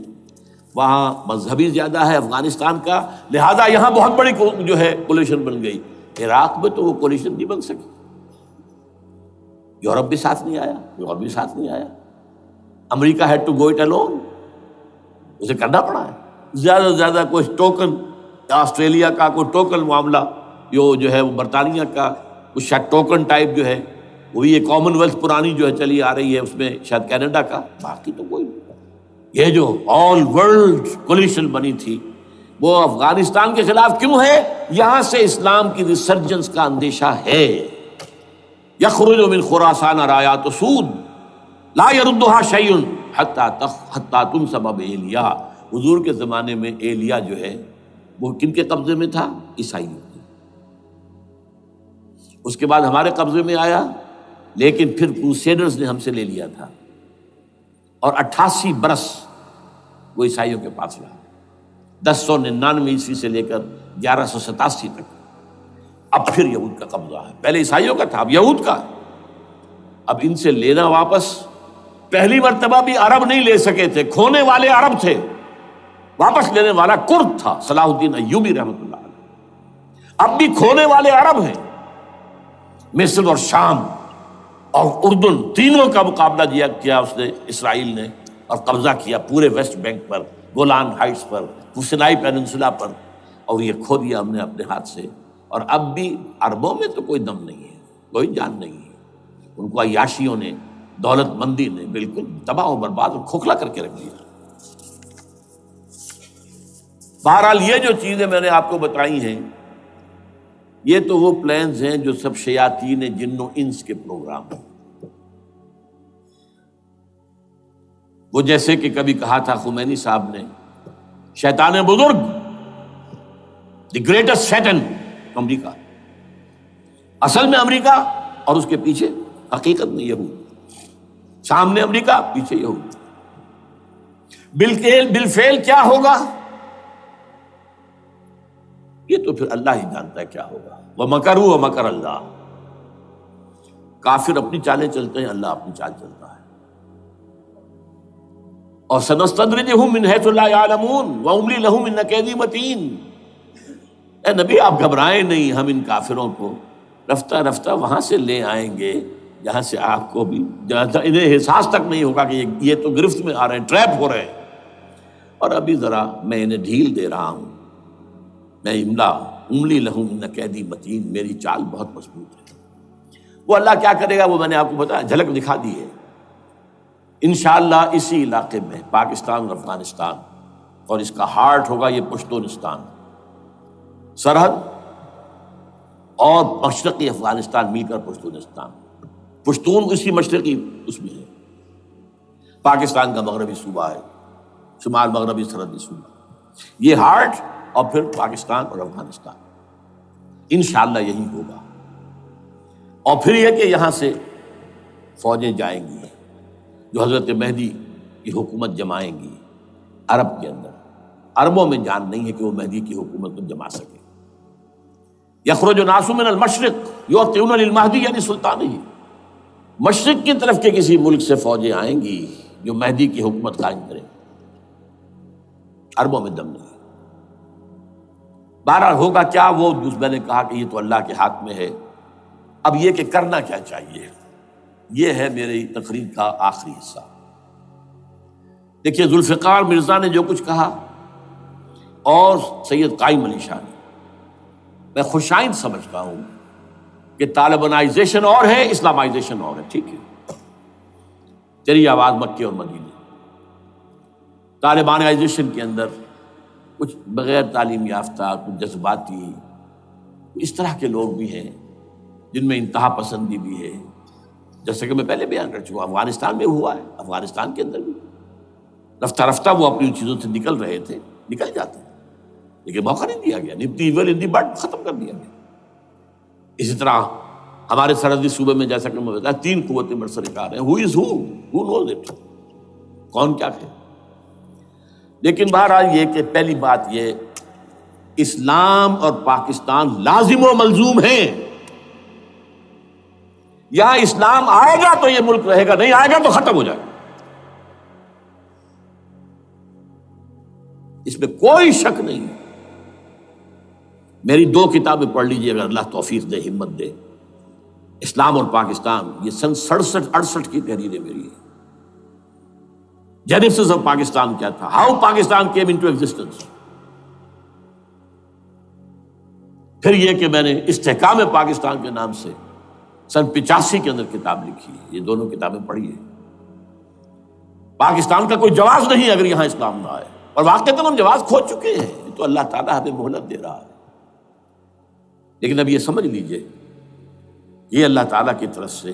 وہاں مذہبی زیادہ ہے افغانستان کا، لہذا یہاں بہت بڑی جو ہے کولیشن بن گئی. عراق میں تو وہ کولیشن نہیں بن سکی. یورپ بھی ساتھ نہیں آیا، America had to go it alone, اسے کرنا پڑا ہے. زیادہ سے زیادہ کوئی ٹوکن آسٹریلیا کا کوئی ٹوکن معاملہ جو ہے وہ برطانیہ کا کچھ شاید ٹوکن ٹائپ جو ہے وہی یہ کامن ویلتھ پرانی جو ہے چلی آ رہی ہے، اس میں شاید کینیڈا کا، باقی تو کوئی نہیں۔ یہ جو آل ورلڈ کولیشن بنی تھی وہ افغانستان کے خلاف کیوں ہے؟ یہاں سے اسلام کی ریسرجنس کا اندیشہ ہے۔ یخرج من خراسان رایات سود لا یردھا شیء حتی تنصب بایلیا۔ حضور کے زمانے میں ایلیا جو ہے وہ کن کے قبضے میں تھا؟ عیسائیوں کے۔ اس کے بعد ہمارے قبضے میں آیا، لیکن پھر کروسیڈرز نے ہم سے لے لیا تھا، اور 88 برس وہ عیسائیوں کے پاس رہا، 1099 عیسوی سے لے کر 1187 تک۔ اب پھر یہود کا قبضہ ہے، پہلے عیسائیوں کا تھا، اب یہود کا۔ اب ان سے لینا واپس، پہلی مرتبہ بھی عرب نہیں لے سکے تھے، کھونے والے عرب تھے، واپس لینے والا کرد تھا، صلاح الدین ایوبی رحمۃ اللہ علیہ۔ اب بھی کھونے والے عرب ہیں، مصر اور شام اور اردن، تینوں کا مقابلہ کیا اس نے، اسرائیل نے، اور قبضہ کیا پورے ویسٹ بینک پر، گولان ہائٹس پر، سینائی پیننسولا پر، اور یہ کھو دیا ہم نے اپنے ہاتھ سے۔ اور اب بھی عربوں میں تو کوئی دم نہیں ہے، کوئی جان نہیں ہے، ان کو عیاشیوں نے، دولت مندی نے بالکل تباہ و برباد اور کھوکھلا کر کے رکھ دیا۔ بہرحال یہ جو چیزیں میں نے آپ کو بتائی ہیں، یہ تو وہ پلانز ہیں جو سب شیاطین جن و انس کے پروگرام ہیں۔ وہ جیسے کہ کبھی کہا تھا خمینی صاحب نے، شیطان بزرگ، دی گریٹسٹ شیطن، امریکہ، اصل میں امریکہ، اور اس کے پیچھے حقیقت میں یہود، سامنے امریکہ، پیچھے یہود۔ بالفعل کیا ہوگا یہ تو پھر اللہ ہی جانتا ہے کیا ہوگا۔ وَمَكَرُوا وَمَكَرَ اللَّهُ، کافر اپنی چالیں چلتے ہیں، اللہ اپنی چال چلتا ہے۔ اور سَنَسْتَدْرِجُهُم مِّنْ حَيْثُ لَا يَعْلَمُونَ وَأُمْلِي لَهُمْ إِنَّ كَيْدِي مَتِينٌ۔ اے نبی آپ گھبرائیں نہیں، ہم ان کافروں کو رفتہ رفتہ وہاں سے لے آئیں گے جہاں سے آپ کو بھی، انہیں احساس تک نہیں ہوگا کہ یہ تو گرفت میں آ رہے ہیں، ٹریپ ہو رہے ہیں، اور ابھی ذرا میں انہیں ڈھیل دے رہا ہوں۔ میں املی لہم ان قیدی متین، میری چال بہت مضبوط ہے۔ وہ اللہ کیا کرے گا وہ میں نے آپ کو بتایا، جھلک دکھا دی ہے۔ انشاءاللہ اسی علاقے میں پاکستان اور افغانستان، اور اس کا ہارٹ ہوگا یہ پشتونستان، سرحد اور مشرقی افغانستان مل کر پشتونستان، پشتون اسی مشرقی اس میں ہے، پاکستان کا مغربی صوبہ ہے، شمال مغربی سرحدی صوبہ، یہ ہارٹ، اور پھر پاکستان اور افغانستان، انشاءاللہ یہی ہوگا۔ اور پھر یہ کہ یہاں سے فوجیں جائیں گی جو حضرت مہدی کی حکومت جمائیں گی عرب کے اندر۔ عربوں میں جان نہیں ہے کہ وہ مہدی کی حکومت کو جما سکے۔ یخرج ناس من المشرق یؤتون للمہدی یعنی سلطان ہی، مشرق کی طرف کے کسی ملک سے فوجیں آئیں گی جو مہدی کی حکومت قائم کریں، عربوں میں دم نہیں۔ بہرحال ہوگا کیا، وہ میں نے کہا کہ یہ تو اللہ کے ہاتھ میں ہے۔ اب یہ کہ کرنا کیا چاہیے، یہ ہے میری تقریر کا آخری حصہ۔ دیکھیے ذوالفقار مرزا نے جو کچھ کہا اور سید قائم علی شاہ نے، میں خوشائند سمجھتا ہوں کہ طالبانائزیشن اور ہے، اسلامائزیشن اور ہے، ٹھیک ہے، چلیے آواز مکے اور مدینے۔ طالبانائزیشن کے اندر کچھ بغیر تعلیم یافتہ، کچھ جذباتی، اس طرح کے لوگ بھی ہیں جن میں انتہا پسندی بھی ہے، جیسے کہ میں پہلے بیان کر چکا، افغانستان میں ہوا ہے، افغانستان کے اندر بھی رفتہ رفتہ وہ اپنی چیزوں سے نکل رہے تھے، نکل جاتے ہیں، لیکن موقع نہیں دیا گیا، نب دی ایول ان دی بڈ، ختم کر دیا گیا۔ اسی طرح ہمارے سرحدی صوبے میں جیسا کہ میں بتایا 3 قوتیں برسر کار ہیں، who knows it، کون کیا کہ۔ لیکن بہرحال یہ کہ پہلی بات یہ، اسلام اور پاکستان لازم و ملزوم ہیں۔ یہاں اسلام آئے گا تو یہ ملک رہے گا، نہیں آئے گا تو ختم ہو جائے گا، اس میں کوئی شک نہیں۔ میری 2 کتابیں پڑھ لیجیے اگر اللہ توفیق دے، ہمت دے، اسلام اور پاکستان، یہ سن 67-68 کی تحریریں میری ہیں۔ جینیسس آف پاکستان کیا تھا، how Pakistan came into existence, پھر یہ کہ میں نے استحکام پاکستان کے نام سے سن 85 کے اندر کتاب لکھی ہے. یہ دونوں کتابیں پڑھی ہیں. پاکستان کا کوئی جواز نہیں اگر یہاں اسلام نہ آئے، اور واقعتاً ہم جواز کھو چکے ہیں. تو اللہ تعالیٰ ہمیں مہلت دے رہا ہے. لیکن اب یہ سمجھ لیجئے، یہ اللہ تعالیٰ کی طرف سے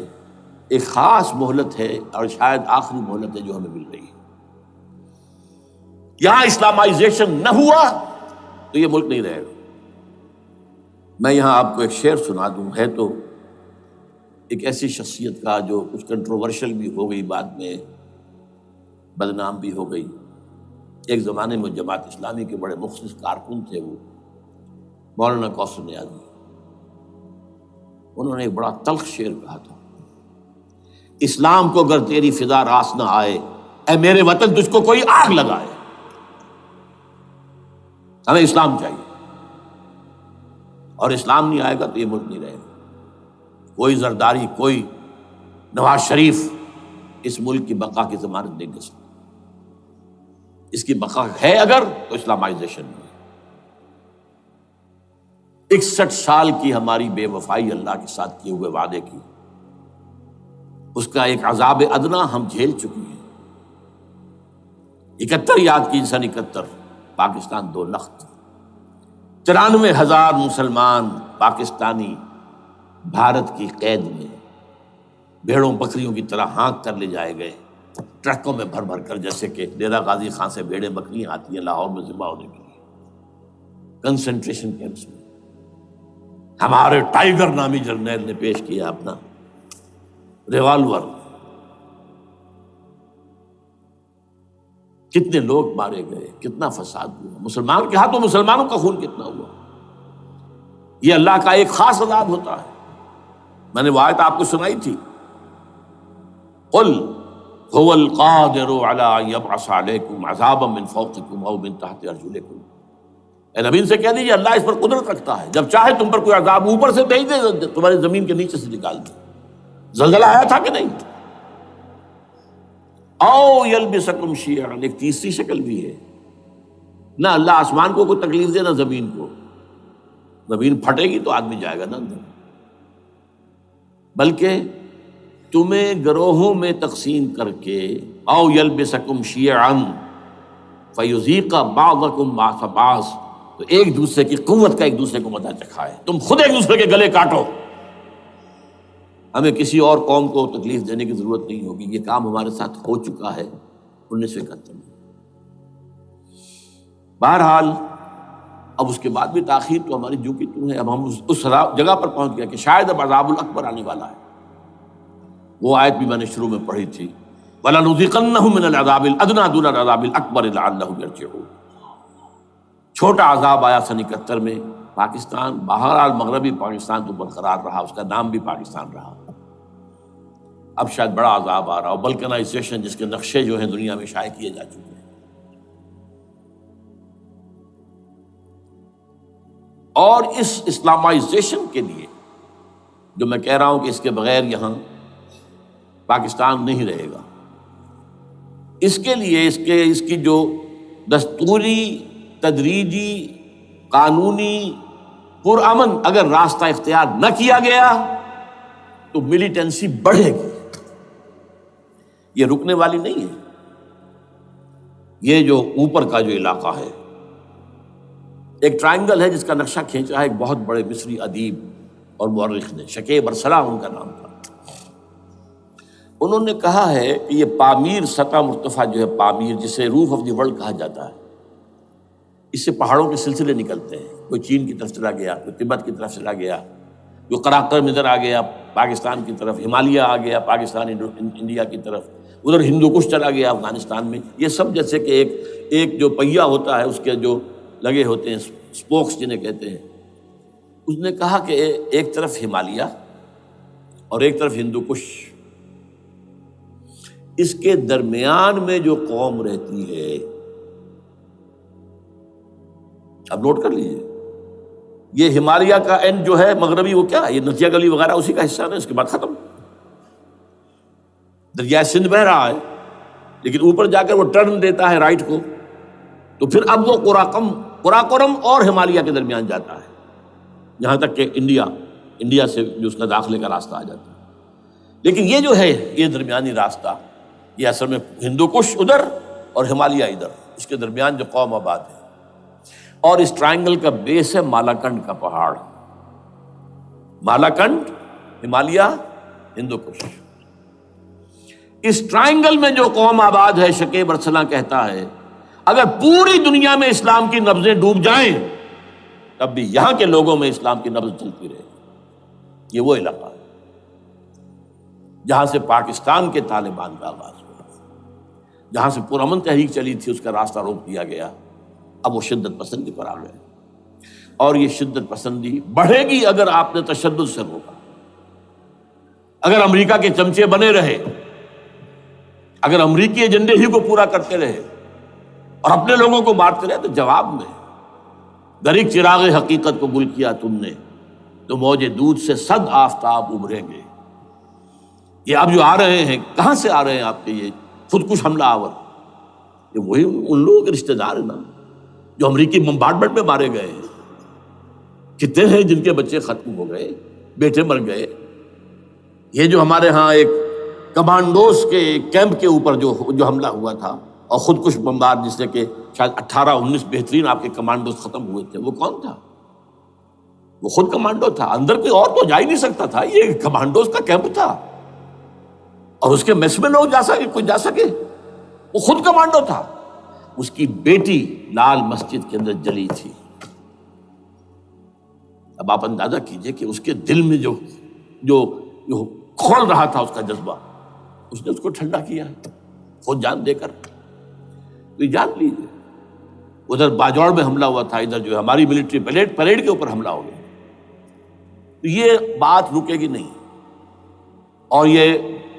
ایک خاص مہلت ہے، اور شاید آخری مہلت ہے جو ہمیں مل رہی ہے. یہاں اسلامائزیشن نہ ہوا تو یہ ملک نہیں رہے گا. میں یہاں آپ کو ایک شعر سنا دوں. ہے تو ایک ایسی شخصیت کا جو کچھ کنٹروورشل بھی ہو گئی، بعد میں بدنام بھی ہو گئی. ایک زمانے میں جماعت اسلامی کے بڑے مخلص کارکن تھے وہ، مولانا کوثر نیازی. انہوں نے ایک بڑا تلخ شعر کہا تھا، اسلام کو اگر تیری فضا راس نہ آئے، اے میرے وطن تجھ کو کوئی آگ لگائے. ہمیں اسلام چاہیے، اور اسلام نہیں آئے گا تو یہ ملک نہیں رہے گا. کوئی زرداری، کوئی نواز شریف اس ملک کی بقا کی ضمانت نہیں دے سکتا. اس کی بقا ہے اگر تو اسلامائزیشن نہیں ہے. 61 سال کی ہماری بے وفائی اللہ کے ساتھ کیے ہوئے وعدے کی، اس کا ایک عذاب ادنا ہم جھیل چکے ہیں. 71 یاد کی سن 71 پاکستان 2 لخت، 94,000 مسلمان پاکستانی بھارت کی قید میں بھیڑوں بکریوں کی طرح ہانک کر لے جائے گئے، ٹرکوں میں بھر بھر کر، جیسے کہ ڈیرہ غازی خان سے بھیڑیں بکریاں آتی ہیں لاہور میں ذبح ہونے کے لیے. کنسنٹریشن کیمپس میں ہمارے ٹائیگر نامی جرنیل نے پیش کیا اپنا ریوالور. کتنے لوگ مارے گئے، کتنا فساد ہوا. مسلمان کے ہاتھوں مسلمانوں کا خون کتنا ہوا. یہ اللہ کا ایک خاص عذاب ہوتا ہے. میں نے وہ آیت آپ کو سنائی تھی، قل هو القادر على ان يبعث عليكم عذابا من فوقكم او من تحت ارجلكم. اے نبی ان سے کہہ دیجیے اللہ اس پر قدرت رکھتا ہے، جب چاہے تم پر کوئی عذاب اوپر سے بھیج دے، تمہاری زمین کے نیچے سے نکال دے. زلزلہ آیا تھا کہ نہیں؟ او یلبسکم شیعا، ایک تیسری شکل بھی ہے. نہ اللہ آسمان کو کوئی تکلیف دے، نہ زمین کو. زمین پھٹے گی تو آدمی جائے گا نا اندر، بلکہ تمہیں گروہوں میں تقسیم کر کے او یلبسکم شیعا فیذیق بعضکم بعض بعض، تو ایک دوسرے کی قوت کا ایک دوسرے کو مزہ چکھائے. تم خود ایک دوسرے کے گلے کاٹو. ہمیں کسی اور قوم کو تکلیف دینے کی ضرورت نہیں ہوگی. یہ کام ہمارے ساتھ ہو چکا ہے 1971 میں. بہرحال اب اس کے بعد بھی تاخیر تو ہماری جو کی تو ہے. اب ہم اس جگہ پر پہنچ گئے کہ شاید اب عذاب الاکبر آنے والا ہے. وہ آیت بھی میں نے شروع میں پڑھی تھی، وَلَنُذِيقَنَّهُم مِّنَ الْعَذَابِ الْأَدْنَىٰ دُونَ الْعَذَابِ الْأَكْبَرِ لَعَلَّهُمْ يَرْجِعُونَ. چھوٹا عذاب آیا سن 71 میں پاکستان. بہرحال مغربی پاکستان تو برقرار رہا، اس کا نام بھی پاکستان رہا. اب شاید بڑا عذاب آ رہا ہو، بلکنائزیشن جس کے نقشے جو ہیں دنیا میں شائع کیے جا چکے ہیں. اور اس اسلامائزیشن کے لیے جو میں کہہ رہا ہوں کہ اس کے بغیر یہاں پاکستان نہیں رہے گا، اس کے لیے اس کی جو دستوری، تدریجی، قانونی، پرامن اگر راستہ اختیار نہ کیا گیا تو ملیٹنسی بڑھے گی. یہ رکنے والی نہیں ہے. یہ جو اوپر کا جو علاقہ ہے، ایک ٹرائنگل ہے جس کا نقشہ کھینچا ہے ایک بہت بڑے مصری ادیب اور مورخ نے، شکیب ارسلان ان کا نام تھا. انہوں نے کہا ہے کہ یہ پامیر سطح مرتفع جو ہے، پامیر جسے روف آف دی ورلڈ کہا جاتا ہے، اس سے پہاڑوں کے سلسلے نکلتے ہیں. کوئی چین کی طرف چلا گیا، کوئی تبت کی طرف چلا گیا، جو قراقرم ادھر آ گیا پاکستان کی طرف، ہمالیہ آ گیا پاکستان انڈیا کی طرف، ادھر ہندو کش چلا گیا افغانستان میں. یہ سب جیسے کہ ایک جو پہیا ہوتا ہے، اس کے جو لگے ہوتے ہیں اسپوکس جنہیں کہتے ہیں. اس نے کہا کہ ایک طرف ہمالیہ اور ایک طرف ہندو کش، اس کے درمیان میں جو قوم رہتی ہے، اب نوٹ کر لیجیے، یہ ہمالیہ کا اینڈ جو ہے مغربی، وہ کیا ہے، یہ نتیا گلی وغیرہ اسی کا حصہ ہے. اس کے بعد ختم، دریائے سندھ بہہ رہا ہے، لیکن اوپر جا کر وہ ٹرن دیتا ہے رائٹ کو، تو پھر اب وہ قراقرم اور ہمالیہ کے درمیان جاتا ہے. یہاں تک کہ انڈیا سے جو اس کا داخلے کا راستہ آ جاتا ہے. لیکن یہ جو ہے یہ درمیانی راستہ یہ اصل میں ہندو کش ادھر اور ہمالیہ ادھر، اس کے درمیان جو قوم آباد ہے. اور اس ٹرائنگل کا بیس ہے مالاکنڈ کا پہاڑ، مالاکنڈ، ہمالیہ، ہندو کش. اس ٹرائنگل میں جو قوم آباد ہے، شکیب ارسلان کہتا ہے اگر پوری دنیا میں اسلام کی نبضیں ڈوب جائیں تب بھی یہاں کے لوگوں میں اسلام کی نبض چلتی رہے. یہ وہ علاقہ ہے جہاں سے پاکستان کے طالبان کا آغاز ہوا، جہاں سے پرامن تحریک چلی تھی اس کا راستہ روک دیا گیا. اب وہ شدت پسندی پر آ گئے، اور یہ شدت پسندی بڑھے گی اگر آپ نے تشدد سے روکا. اگر امریکہ کے چمچے بنے رہے، اگر امریکی ایجنڈے ہی کو پورا کرتے رہے اور اپنے لوگوں کو مارتے رہے، تو جواب میں گر ایک چراغ حقیقت کو گل کیا تم نے تو موج دودھ سے صد آفتاب ابھریں گے. یہ اب جو آ رہے ہیں، کہاں سے آ رہے ہیں آپ کے یہ خودکش حملہ آور؟ یہ وہی ان لوگوں کے رشتہ دار ہیں نا جو امریکی بمبارڈمنٹ میں مارے گئے ہیں. کتنے ہیں جن کے بچے ختم ہو گئے، بیٹے مر گئے. یہ جو ہمارے ہاں ایک کمانڈوز کے کیمپ کے اوپر جو حملہ ہوا تھا اور خودکش بمبار، جس سے کہ شاید 18-19 بہترین آپ کے کمانڈوز ختم ہوئے تھے، وہ کون تھا؟ وہ خود کمانڈو تھا. اندر کوئی اور تو جا ہی نہیں سکتا تھا، یہ کمانڈوز کا کیمپ تھا اور اس کے میس میں لوگ کوئی جا سکے؟ وہ خود کمانڈو تھا. اس کی بیٹی لال مسجد کے اندر جلی تھی. اب آپ اندازہ کیجئے کہ اس کے دل میں جو کھول رہا تھا اس کا جذبہ، اس نے اس کو ٹھنڈا کیا خود جان دے کر. تو جان لیجیے ادھر باجوڑ میں حملہ ہوا تھا، ادھر جو ہے ہماری ملٹری پریڈ کے اوپر حملہ ہو گیا. تو یہ بات رکے گی نہیں. اور یہ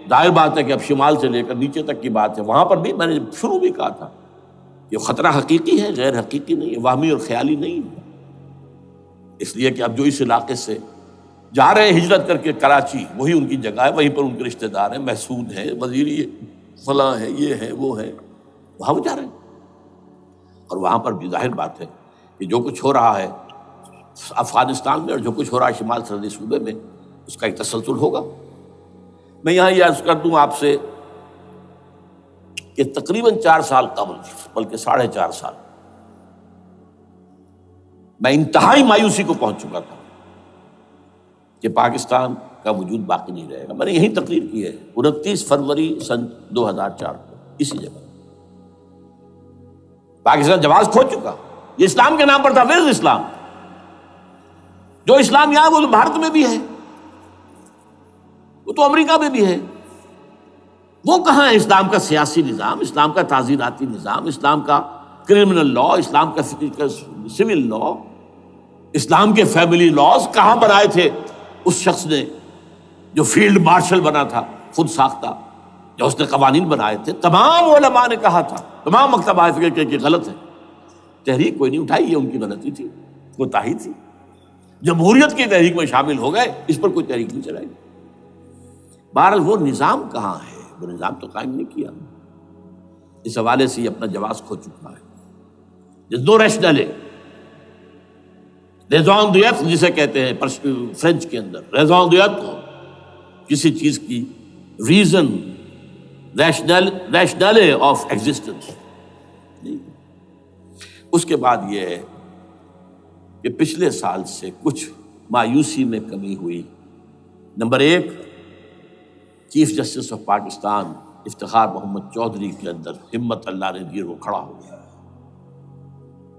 ظاہر بات ہے کہ اب شمال سے لے کر نیچے تک کی بات ہے. وہاں پر بھی میں نے شروع بھی کہا تھا یہ خطرہ حقیقی ہے، غیر حقیقی نہیں ہے، وہمی اور خیالی نہیں ہے. اس لیے کہ اب جو اس علاقے سے جا رہے ہیں ہجرت کر کے کراچی، وہی ان کی جگہ ہے، وہیں پر ان کے رشتہ دار ہیں، محسود ہیں، وزیری فلاں ہے، یہ ہے وہ ہے، وہاں وہ جا رہے ہیں. اور وہاں پر بھی ظاہر بات ہے کہ جو کچھ ہو رہا ہے افغانستان میں اور جو کچھ ہو رہا ہے شمال سرحدی صوبے میں، اس کا ایک تسلسل ہوگا. میں یہاں یہ عرض کر دوں آپ سے کہ تقریباً 4 سال قبل، بلکہ 4.5 سال، میں انتہائی مایوسی کو پہنچ چکا تھا کہ پاکستان کا وجود باقی نہیں رہے گا. میں نے یہی تقریر کی ہے 29 فروری سن 2004 کو اسی جگہ. پاکستان جواز کھو چکا. یہ اسلام کے نام پر تھا. ویئر از اسلام؟ جو اسلام یہاں وہ تو بھارت میں بھی ہے، وہ تو امریکہ میں بھی ہے. وہ کہاں ہے اسلام کا سیاسی نظام، اسلام کا تعزیراتی نظام، اسلام کا کرمنل لا، اسلام کا سول لا، اسلام کے فیملی لاز کہاں بنائے تھے اس شخص نے جو فیلڈ مارشل بنا تھا، خود ساختہ، جو اس نے قوانین بنائے تھے. تمام علماء نے کہا تھا، تمام مکتبہ فکر کہ غلط ہے. تحریک کوئی نہیں اٹھائی، یہ ان کی غلطی تھی، کوتاہی تھی. جمہوریت کی تحریک میں شامل ہو گئے، اس پر کوئی تحریک نہیں چلائی. بہرحال وہ نظام کہاں ہے؟ وہ نظام تو قائم نہیں کیا. اس حوالے سے یہ اپنا جواز کھو چکا ہے. دو ریشنل ہے، ریزون دیت جسے کہتے ہیں فرینچ کے اندر، ریزون دیت کو کسی چیز کی ریزن، ریشنل آف ایگزسٹنس. اس کے بعد یہ ہے کہ پچھلے سال سے کچھ مایوسی میں کمی ہوئی. Number 1، chief justice of Pakistan Iftikhar Muhammad Chaudhry کے اندر ہمت اللہ نے دی، وہ کھڑا ہو گیا.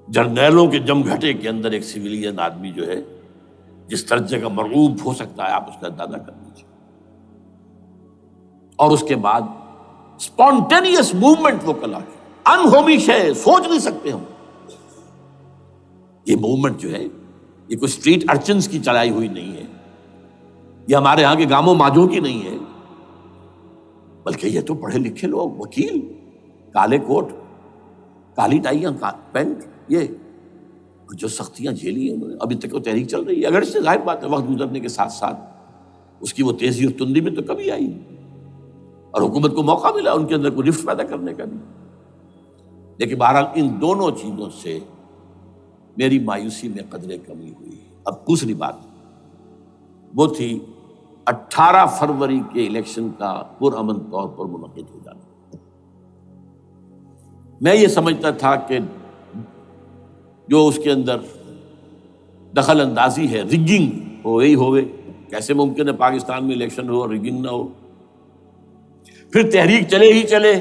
جرنیلوں کے جم گھٹے کے اندر ایک سویلین آدمی جو ہے جس درجے کا مرعوب ہو سکتا ہے آپ اس کا اندازہ کر لیجیے. اور اس کے بعد اسپونٹینیس موومنٹ وہ کلا ہے، انہومی شے، سوچ نہیں سکتے ہم. یہ موومنٹ جو ہے یہ کوئی اسٹریٹ ارچنز کی چلائی ہوئی نہیں ہے، یہ ہمارے ہاں کے گاموں ماجوں کی نہیں ہے، بلکہ یہ تو پڑھے لکھے لوگ، وکیل، کالے کوٹ، کالی ٹائیاں، پینٹ، یہ جو سختیاں جھیلی ہیں انہوں نے. ابھی تک وہ تحریک چل رہی ہے. اگر اس سے ظاہر بات ہے وقت گزرنے کے ساتھ ساتھ اس کی وہ تیزی اور تندی میں تو کمی آئی اور حکومت کو موقع ملا ان کے اندر کوئی رفت پیدا کرنے کا بھی. لیکن بہرحال ان دونوں چیزوں سے میری مایوسی میں قدرے کمی ہوئی. اب دوسری بات وہ تھی 18 فروری کے الیکشن کا پرامن طور پر منعقد ہو جانا۔ میں یہ سمجھتا تھا کہ جو اس کے اندر دخل اندازی ہے، رگنگ ہو ہی ہوئے، کیسے ممکن ہے پاکستان میں الیکشن ہو اور رگنگ نہ ہو؟ پھر تحریک چلے ہی چلے،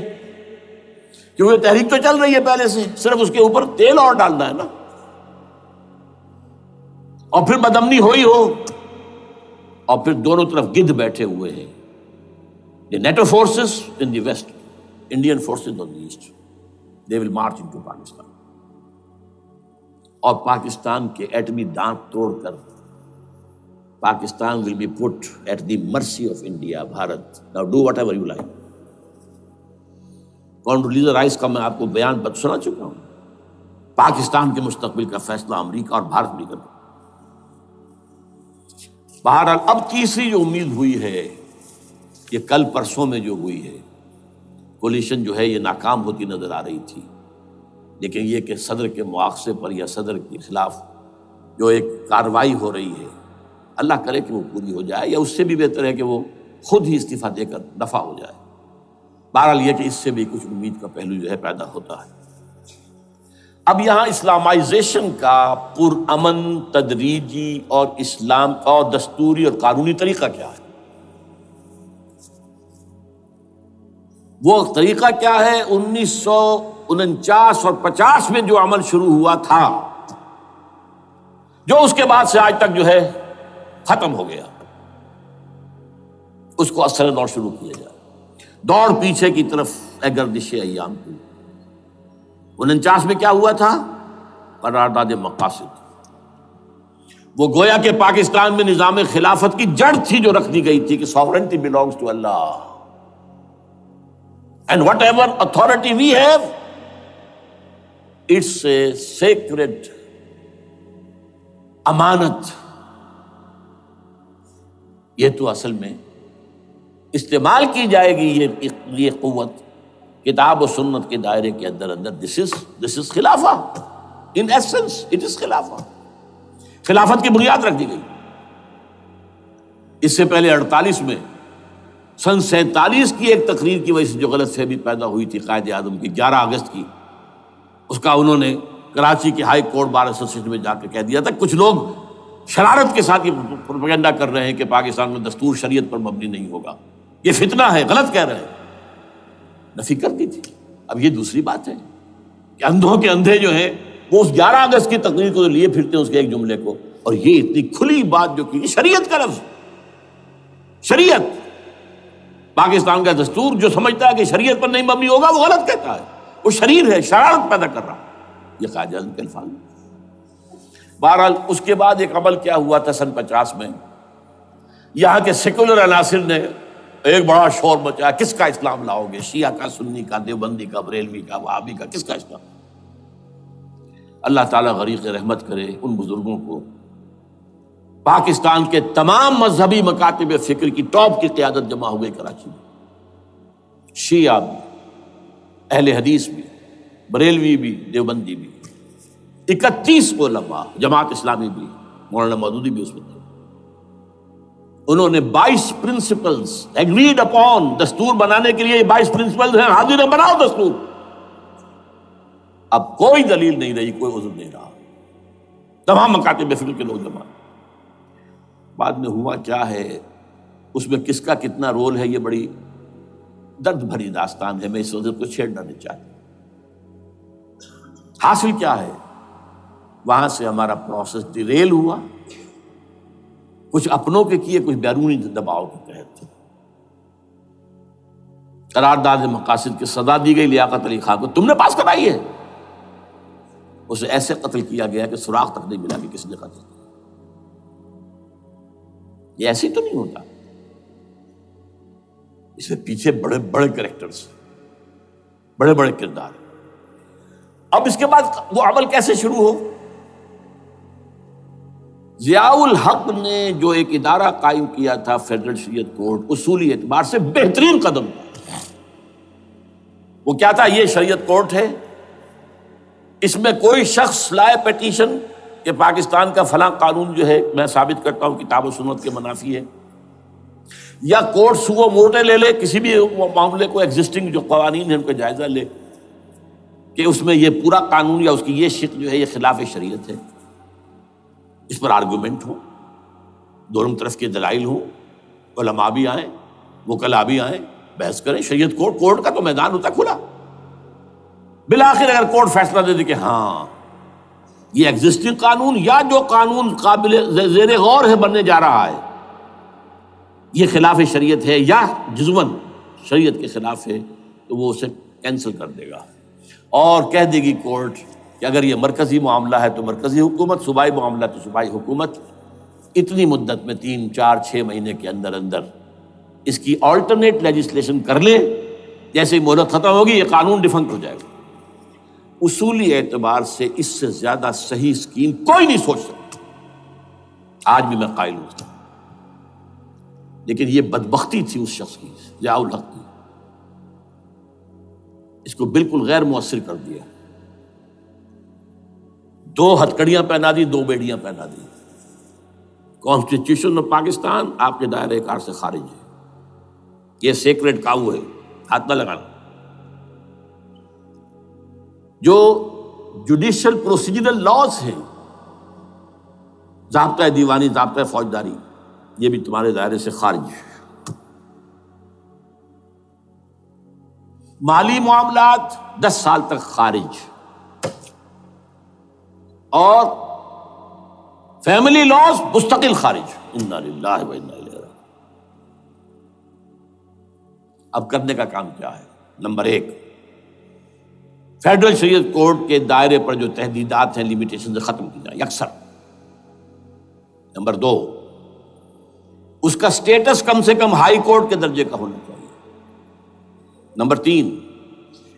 کیونکہ تحریک تو چل رہی ہے پہلے سے، صرف اس کے اوپر تیل اور ڈالنا ہے نا، اور پھر بدامنی ہو ہی ہو، اور پھر دونوں طرف گدھ بیٹھے ہوئے ہیں، the NATO forces in the west, Indian forces on the east, they will march into Pakistan، اور پاکستان کے ایٹمی دانت توڑ کر Pakistan will be put at the mercy of India، Bharat. Now do whatever you like۔ Condoleezza Rice کا میں آپ کو بیان سنا چکا ہوں، پاکستان کے مستقبل کا فیصلہ امریکہ اور بھارت بھی کرتا۔ بہرحال اب تیسری جو امید ہوئی ہے، یہ کل پرسوں میں جو ہوئی ہے، کولیشن جو ہے یہ ناکام ہوتی نظر آ رہی تھی، لیکن یہ کہ صدر کے مواخذے پر یا صدر کے خلاف جو ایک کارروائی ہو رہی ہے، اللہ کرے کہ وہ پوری ہو جائے، یا اس سے بھی بہتر ہے کہ وہ خود ہی استعفیٰ دے کر دفع ہو جائے۔ بہرحال یہ کہ اس سے بھی کچھ امید کا پہلو جو ہے پیدا ہوتا ہے۔ اب یہاں اسلامائزیشن کا پرامن، تدریجی اور اسلام اور دستوری اور قانونی طریقہ کیا ہے؟ وہ طریقہ کیا ہے؟ 1949 اور 50 میں جو عمل شروع ہوا تھا، جو اس کے بعد سے آج تک جو ہے ختم ہو گیا، اس کو اثر دور شروع کیا جائے، دوڑ پیچھے کی طرف اے گردش ایام کی۔ 49 میں کیا ہوا تھا؟ قرارداد مقاصد، وہ گویا کہ پاکستان میں نظام خلافت کی جڑ تھی جو رکھ دی گئی تھی کہ sovereignty belongs to Allah and whatever authority we have, it's a sacred امانت۔ یہ تو اصل میں استعمال کی جائے گی یہ قوت کتاب و سنت کے دائرے کے اندر this is خلافہ، in essence it is خلافہ۔ خلافت کی بنیاد رکھ دی گئی۔ اس سے پہلے 48 میں سن 47 کی ایک تقریر کی وجہ سے جو غلط فہمی پیدا ہوئی تھی قائد اعظم کی 11 اگست کی، اس کا انہوں نے کراچی کے ہائی کورٹ بار ایسوسیشن میں جا کے کہہ دیا تھا، کچھ لوگ شرارت کے ساتھ یہ پروپیگنڈا کر رہے ہیں کہ پاکستان میں دستور شریعت پر مبنی نہیں ہوگا، یہ فتنہ ہے، غلط کہہ رہے ہیں، نفی کر دی تھی۔ اب یہ دوسری بات ہے کہ اندھوں کے اندھے جو ہیں وہ اس 11 اگست کی تقریر کو لیے پھرتے ہیں، اس کے ایک جملے کو، اور یہ اتنی کھلی بات جو کی، شریعت کا لفظ، شریعت، پاکستان کا دستور جو سمجھتا ہے کہ شریعت پر نہیں مبنی ہوگا وہ غلط کہتا ہے، وہ شریر ہے، شرارت پیدا کر رہا، یہ قائد اعظم کے الفاظ۔ بہرحال اس کے بعد ایک عمل کیا ہوا تھا سن 50 میں، یہاں کے سیکولر عناصر نے ایک بڑا شور مچایا، کس کا اسلام لاؤ گے؟ شیعہ کا، سنی کا، دیوبندی کا، بریلوی کا، وہابی کا، کس کا اسلام؟ اللہ تعالیٰ غریق رحمت کرے ان بزرگوں کو، پاکستان کے تمام مذہبی مکاتب فکر کی ٹاپ کی قیادت جمع ہو گئی کراچی میں، شیعہ بھی، اہل حدیث بھی، بریلوی بھی، دیوبندی بھی، 31 علماء، جماعت اسلامی بھی، مولانا مودودی بھی اس میں تھے۔ انہوں نے 22 پرنسپلز ایگریڈ اپون، دستور بنانے کے لیے 22 پرنسپلز ہیں، حاضر ہیں، بناؤ دستور۔ اب کوئی دلیل نہیں رہی، کوئی عذر نہیں رہا، تمام مکاتب فکر کے لوگ جمع۔ بعد میں ہوا کیا ہے، اس میں کس کا کتنا رول ہے، یہ بڑی درد بھری داستان ہے، میں اس وجہ کو چھیڑنا نہیں چاہتا۔ حاصل کیا ہے، وہاں سے ہمارا پروسیس ڈیریل ہوا، کچھ اپنوں کے کیے، کچھ بیرونی دباؤ کے تحت۔ قرارداد مقاصد کی سزا دی گئی لیاقت علی خان کو، تم نے پاس کرائی ہے، اسے ایسے قتل کیا گیا کہ سراغ تک نہیں ملا کہ کس نے قتل کیا۔ یہ ایسی تو نہیں ہوتا، اس میں پیچھے بڑے بڑے کریکٹرز، بڑے بڑے کردار۔ اب اس کے بعد وہ عمل کیسے شروع ہو؟ ضیاء الحق نے جو ایک ادارہ قائم کیا تھا فیڈرل شریعت کورٹ، اصولی اعتبار سے بہترین قدم تھا۔ وہ کیا تھا؟ یہ شریعت کورٹ ہے، اس میں کوئی شخص لائے پیٹیشن کہ پاکستان کا فلاں قانون جو ہے میں ثابت کرتا ہوں کتاب و سنت کے منافی ہے، یا کورٹ سو موٹے لے لے کسی بھی معاملے کو، ایگزسٹنگ جو قوانین ہیں ان کا جائزہ لے کہ اس میں یہ پورا قانون یا اس کی یہ شق جو ہے یہ خلاف شریعت ہے، اس پر آرگومنٹ ہو، دونوں طرف کے دلائل ہوں، علماء بھی آئیں، وکلاء بھی آئیں، بحث کریں، شریعت کورٹ کا تو میدان ہوتا کھلا۔ بالآخر اگر کورٹ فیصلہ دے دے کہ ہاں یہ ایگزسٹنگ قانون یا جو قانون قابل زیر غور ہے بننے جا رہا ہے یہ خلاف شریعت ہے یا جزوً شریعت کے خلاف ہے، تو وہ اسے کینسل کر دے گا اور کہہ دے گی کورٹ کہ اگر یہ مرکزی معاملہ ہے تو مرکزی حکومت، صوبائی معاملہ تو صوبائی حکومت اتنی مدت میں 3 4 6 مہینے کے اندر اندر اس کی آلٹرنیٹ لیجسلیشن کر لے، جیسے ہی مہلت ختم ہوگی یہ قانون ڈیفنکٹ ہو جائے گا۔ اصولی اعتبار سے اس سے زیادہ صحیح اسکیم کوئی نہیں سوچ سکتا، آج بھی میں قائل ہوں، لیکن یہ بدبختی تھی اس شخص کی، ضیاء الحق کی، اس کو بالکل غیر مؤثر کر دیا، 2 ہتھکڑیاں پہنا دی، 2 بیڑیاں پہنا دی۔ کانسٹیٹیوشن آف پاکستان آپ کے دائرے کار سے خارج ہے، یہ سیکریٹ کاؤ ہے، ہاتھ نہ لگانا۔ جو جوڈیشل پروسیجرل لاز ہیں، ضابطہ دیوانی، ضابطہ فوجداری، یہ بھی تمہارے دائرے سے خارج ہے۔ مالی معاملات 10 سال تک خارج، اور فیملی لاز مستقل خارج۔ انا للہ و انا الیہ راجعون۔ اب کرنے کا کام کیا ہے؟ نمبر 1، فیڈرل شریعت کورٹ کے دائرے پر جو تحدیدات ہیں، لیمیٹیشن ختم کی جائیں یکسر۔ نمبر 2، اس کا سٹیٹس کم سے کم ہائی کورٹ کے درجے کا ہونا چاہیے۔ نمبر 3،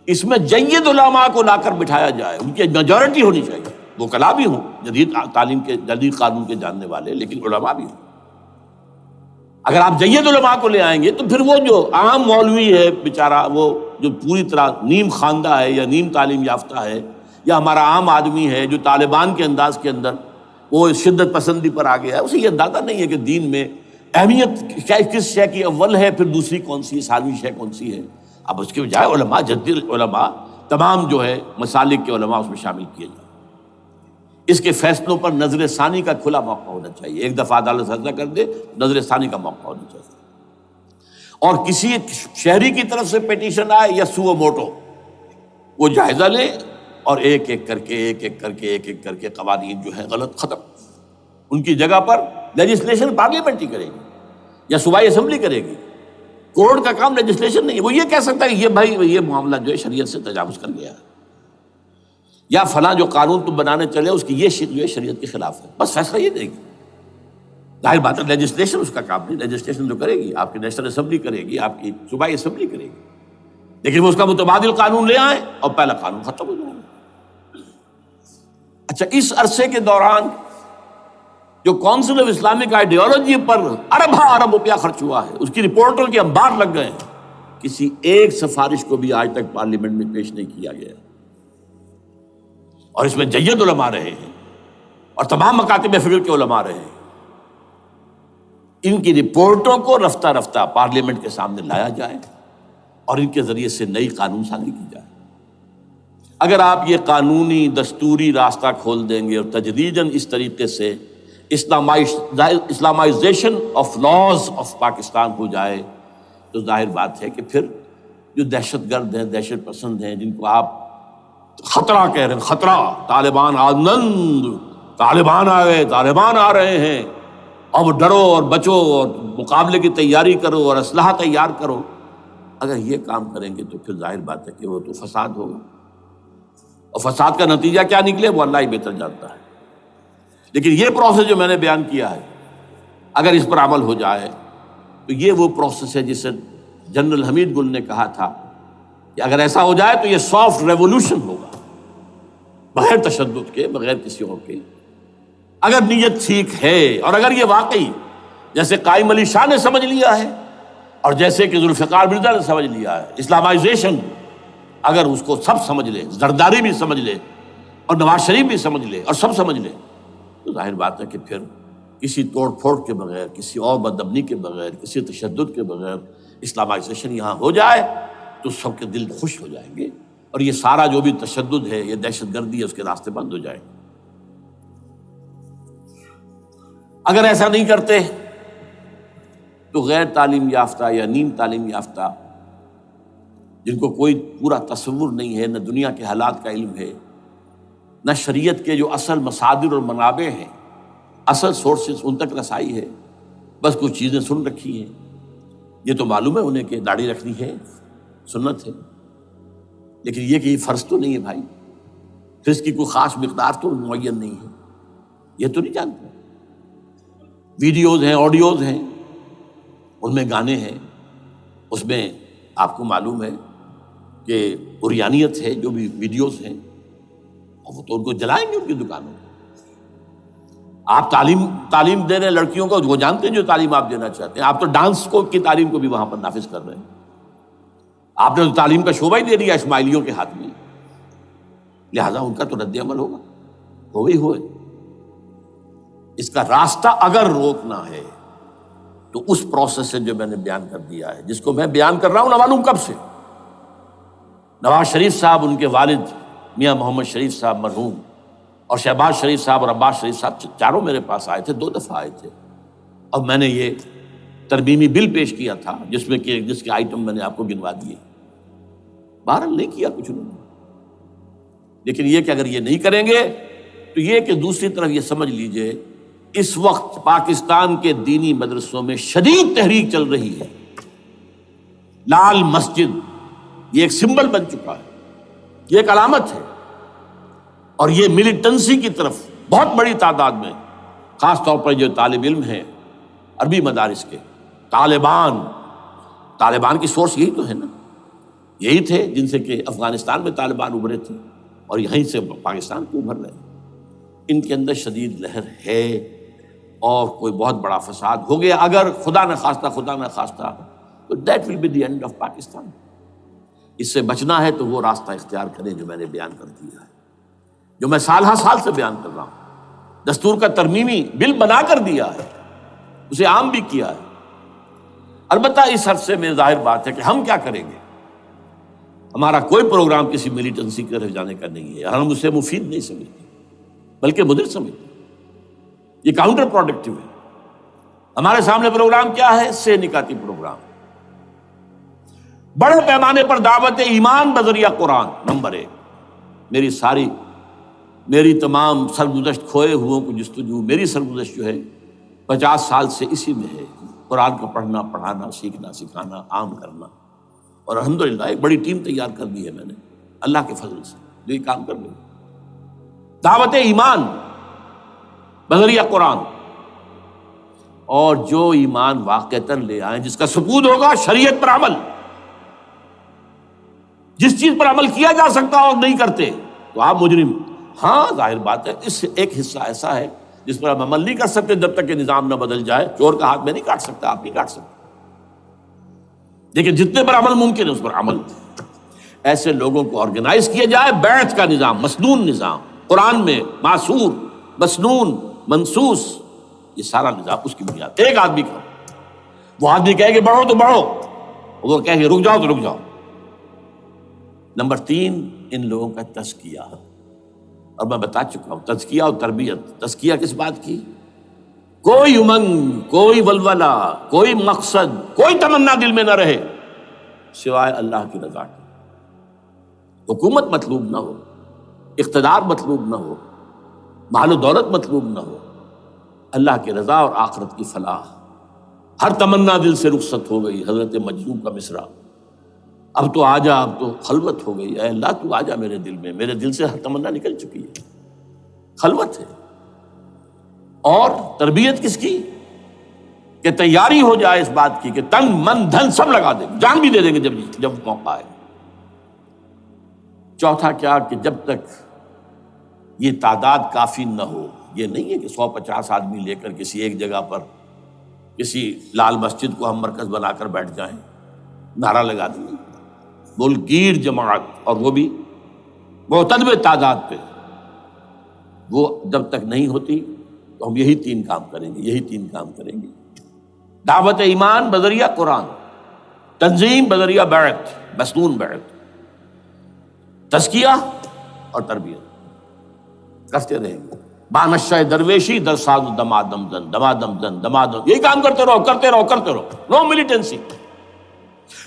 اس میں جید علماء کو لا کر بٹھایا جائے، ان کی میجورٹی ہونی چاہیے، وکلاء بھی ہوں، جدید تعلیم کے، جدید قانون کے جاننے والے، لیکن علماء بھی ہوں۔ اگر آپ جید علماء کو لے آئیں گے تو پھر وہ جو عام مولوی ہے بیچارہ، وہ جو پوری طرح نیم خواندہ ہے یا نیم تعلیم یافتہ ہے، یا ہمارا عام آدمی ہے جو طالبان کے انداز کے اندر وہ شدت پسندی پر آ گیا ہے، اسے یہ اندازہ نہیں ہے کہ دین میں اہمیت کس شے کی اول ہے، پھر دوسری کون سی، ثانوی شے کون سی ہے۔ اب اس کے بجائے علماء، جدید علماء، تمام جو ہے مسالک کے علماء اس میں شامل کیے جائیں۔ اس کے فیصلوں پر نظر ثانی کا کھلا موقع ہونا چاہیے، ایک دفعہ عدالت فیصلہ کر دے، نظر ثانی کا موقع ہونا چاہیے، اور کسی شہری کی طرف سے پیٹیشن آئے یا سو موٹو، وہ جائزہ لے اور ایک ایک کر کے قوانین جو ہے غلط ختم، ان کی جگہ پر لیجسلیشن پارلیمنٹ ہی کرے گی یا صوبائی اسمبلی کرے گی۔ کورٹ کا کام لیجسلیشن نہیں ہے، وہ یہ کہہ سکتا ہے کہ یہ بھائی یہ معاملہ جو ہے شریعت سے تجاوز کر گیا ہے، یا فلاں جو قانون تم بنانے چلے اس کی یہ شق جو ہے شریعت کے خلاف ہے، بس فیصلہ یہ دے گی۔ ظاہر بات ہے لیجسلیشن اس کا کام نہیں، لیجسلیشن جو کرے گی آپ کی نیشنل اسمبلی کرے گی، آپ کی صوبائی اسمبلی کرے گی، لیکن وہ اس کا متبادل قانون لے آئیں اور پہلا قانون ختم ہو جائے گا۔ اچھا، اس عرصے کے دوران جو کونسل آف اسلامک آئیڈیالوجی پر ارب روپیہ خرچ ہوا ہے، اس کی رپورٹوں کے انبار لگ گئے ہیں، کسی ایک سفارش کو بھی آج تک پارلیمنٹ میں پیش نہیں کیا گیا، اور اس میں جید علماء رہے ہیں اور تمام مکاتب فکر کے علماء رہے ہیں۔ ان کی رپورٹوں کو رفتہ رفتہ پارلیمنٹ کے سامنے لایا جائے اور ان کے ذریعے سے نئی قانون سازی کی جائے۔ اگر آپ یہ قانونی دستوری راستہ کھول دیں گے اور تجدیداً اس طریقے سے Islamisation of laws of Pakistan ہو جائے تو ظاہر بات ہے کہ پھر جو دہشت گرد ہیں، دہشت پسند ہیں، جن کو آپ خطرہ کہہ رہے ہیں، خطرہ، طالبان آنند، طالبان آ گئے، طالبان آ رہے ہیں، اب ڈرو اور بچو اور مقابلے کی تیاری کرو اور اسلحہ تیار کرو، اگر یہ کام کریں گے تو پھر ظاہر بات ہے کہ وہ تو فساد ہوگا، اور فساد کا نتیجہ کیا نکلے وہ اللہ ہی بہتر جانتا ہے۔ لیکن یہ پروسیس جو میں نے بیان کیا ہے، اگر اس پر عمل ہو جائے تو یہ وہ پروسیس ہے جسے جنرل حمید گل نے کہا تھا کہ اگر ایسا ہو جائے تو یہ سافٹ ریولوشن ہوگا، بغیر تشدد کے، بغیر کسی اور کے، اگر نیت ٹھیک ہے، اور اگر یہ واقعی جیسے قائم علی شاہ نے سمجھ لیا ہے اور جیسے کہ ذوالفقار مرزا نے سمجھ لیا ہے، اسلامائزیشن اگر اس کو سب سمجھ لے، زرداری بھی سمجھ لے اور نواز شریف بھی سمجھ لے اور سب سمجھ لے تو ظاہر بات ہے کہ پھر کسی توڑ پھوڑ کے بغیر، کسی اور بدامنی کے بغیر، کسی تشدد کے بغیر اسلامائزیشن یہاں ہو جائے تو سب کے دل خوش ہو جائیں گے، اور یہ سارا جو بھی تشدد ہے، یہ دہشت گردی ہے، اس کے راستے بند ہو جائیں گے۔ اگر ایسا نہیں کرتے تو غیر تعلیم یافتہ یا نیم تعلیم یافتہ، جن کو کوئی پورا تصور نہیں ہے، نہ دنیا کے حالات کا علم ہے، نہ شریعت کے جو اصل مصادر اور منابع ہیں، اصل سورسز، ان تک رسائی ہے، بس کچھ چیزیں سن رکھی ہیں۔ یہ تو معلوم ہے انہیں کہ داڑھی رکھنی ہے، سنت ہے، لیکن یہ کہ یہ فرض تو نہیں ہے بھائی، پھر اس کی کوئی خاص مقدار تو معین نہیں ہے، یہ تو نہیں جانتے۔ ویڈیوز ہیں، آڈیوز ہیں، ان میں گانے ہیں، اس میں آپ کو معلوم ہے کہ عریانیت ہے، جو بھی ویڈیوز ہیں، اور وہ تو ان کو جلائیں گے ان کی دکانوں میں۔ آپ تعلیم دے رہے ہیں لڑکیوں کو، وہ جانتے ہیں جو تعلیم آپ دینا چاہتے ہیں، آپ تو ڈانس کی تعلیم کو بھی وہاں پر نافذ کر رہے ہیں، آپ نے تو تعلیم کا شعبہ ہی دے دیا اسماعیلیوں کے ہاتھ میں، لہذا ان کا تو رد عمل ہوگا، ہوئے۔ اس کا راستہ اگر روکنا ہے تو اس پروسیس سے جو میں نے بیان کر دیا ہے، جس کو میں بیان کر رہا ہوں نہ معلوم کب سے۔ نواز شریف صاحب، ان کے والد میاں محمد شریف صاحب مرحوم، اور شہباز شریف صاحب اور عباس شریف صاحب چاروں میرے پاس آئے تھے، 2 دفعہ آئے تھے، اور میں نے یہ ترمیمی بل پیش کیا تھا جس کے آئٹم میں نے آپ کو گنوا دیے۔ بہرحال نہیں کیا کچھ انہوں نے، لیکن یہ کہ اگر یہ نہیں کریں گے تو یہ کہ دوسری طرف یہ سمجھ لیجئے اس وقت پاکستان کے دینی مدرسوں میں شدید تحریک چل رہی ہے۔ لال مسجد یہ ایک سمبل بن چکا ہے، یہ ایک علامت ہے، اور یہ ملیٹنسی کی طرف بہت بڑی تعداد میں، خاص طور پر جو طالب علم ہیں عربی مدارس کے، طالبان کی سورس یہی تو ہے نا، یہی تھے جن سے کہ افغانستان میں طالبان ابھرے تھے اور یہیں سے پاکستان کو ابھر رہے ہیں۔ ان کے اندر شدید لہر ہے، اور کوئی بہت بڑا فساد ہو گیا اگر خدا نہ خواستہ تو that will be the end of Pakistan. اس سے بچنا ہے تو وہ راستہ اختیار کریں جو میں نے بیان کر دیا ہے، جو میں سال سے بیان کر رہا ہوں۔ دستور کا ترمیمی بل بنا کر دیا ہے، اسے عام بھی کیا ہے۔ البتہ اس عرصے میں ظاہر بات ہے کہ ہم کیا کریں گے، ہمارا کوئی پروگرام کسی ملیٹنسی کی طرف جانے کا نہیں ہے، ہم اسے مفید نہیں سمجھتے بلکہ مضر سمجھتے، یہ کاؤنٹر پروڈکٹیو ہے۔ ہمارے سامنے پروگرام کیا ہے؟ سے نکاتی پروگرام، بڑے پیمانے پر دعوت ایمان بذریعہ قرآن، نمبر 1۔ میری تمام سرگزشت کھوئے ہوئوں کو جستجو، میری سرگزشت جو ہے 50 سال سے اسی میں ہے، قرآن کا پڑھنا، پڑھانا، سیکھنا، سکھانا، عام کرنا، اور الحمدللہ ایک بڑی ٹیم تیار کر دی ہے میں نے اللہ کے فضل سے، جو یہ کام کر رہی ہے۔ دعوت ایمان بذریعہ قرآن، اور جو ایمان واقعتاً لے آئیں، جس کا ثبوت ہوگا شریعت پر عمل، جس چیز پر عمل کیا جا سکتا اور نہیں کرتے تو آپ مجرم۔ ہاں ظاہر بات ہے، اس سے ایک حصہ ایسا ہے جس پر آپ عمل نہیں کر سکتے جب تک کہ نظام نہ بدل جائے۔ چور کا ہاتھ میں نہیں کاٹ سکتا، آپ نہیں کاٹ سکتے، لیکن جتنے پر عمل ممکن ہے اس پر عمل۔ ایسے لوگوں کو آرگنائز کیا جائے، بیعت کا نظام، مسنون نظام، قرآن میں معصور، مسنون، منصوص، یہ سارا نظام اس کی بنیاد۔ ایک آدمی کا، وہ آدمی کہے کہ بڑھو تو بڑھو، وہ کہے کہ رک جاؤ تو رک جاؤ۔ نمبر 3، ان لوگوں کا تزکیہ، اور میں بتا چکا ہوں تزکیہ اور تربیت۔ تزکیہ کس بات کی؟ کوئی امنگ، کوئی ولولہ، کوئی مقصد، کوئی تمنا دل میں نہ رہے سوائے اللہ کی رضا کی۔ حکومت مطلوب نہ ہو، اقتدار مطلوب نہ ہو، مال و دولت مطلوب نہ ہو، اللہ کی رضا اور آخرت کی فلاح۔ ہر تمنا دل سے رخصت ہو گئی، حضرت مجذوب کا مصرع، اب تو آ جا، اب تو خلوت ہو گئی، اے اللہ تو آ جا میرے دل میں، میرے دل سے ہر تمنا نکل چکی ہے، خلوت ہے۔ اور تربیت کس کی؟ کہ تیاری ہو جائے اس بات کی کہ تن من دھن سب لگا دیں گے، جان بھی دے دیں گے جب موقع آئے۔ چوتھا کیا؟ کہ جب تک یہ تعداد کافی نہ ہو، یہ نہیں ہے کہ 150 آدمی لے کر کسی ایک جگہ پر کسی لال مسجد کو ہم مرکز بنا کر بیٹھ جائیں، نعرہ لگا دیں گے، ملک گیر جماعت، اور وہ بھی معتدل تعداد پہ، وہ جب تک نہیں ہوتی تو ہم یہی تین کام کریں گے، دعوت ایمان بذریعہ قرآن، تنظیم بذریعہ بیعت، مسنون بیعت، تزکیہ اور تربیت کرتے رہیں گے، بانشہ درویشی در ساز دمادم زن، یہی کام کرتے رہو، نو ملیٹنسی،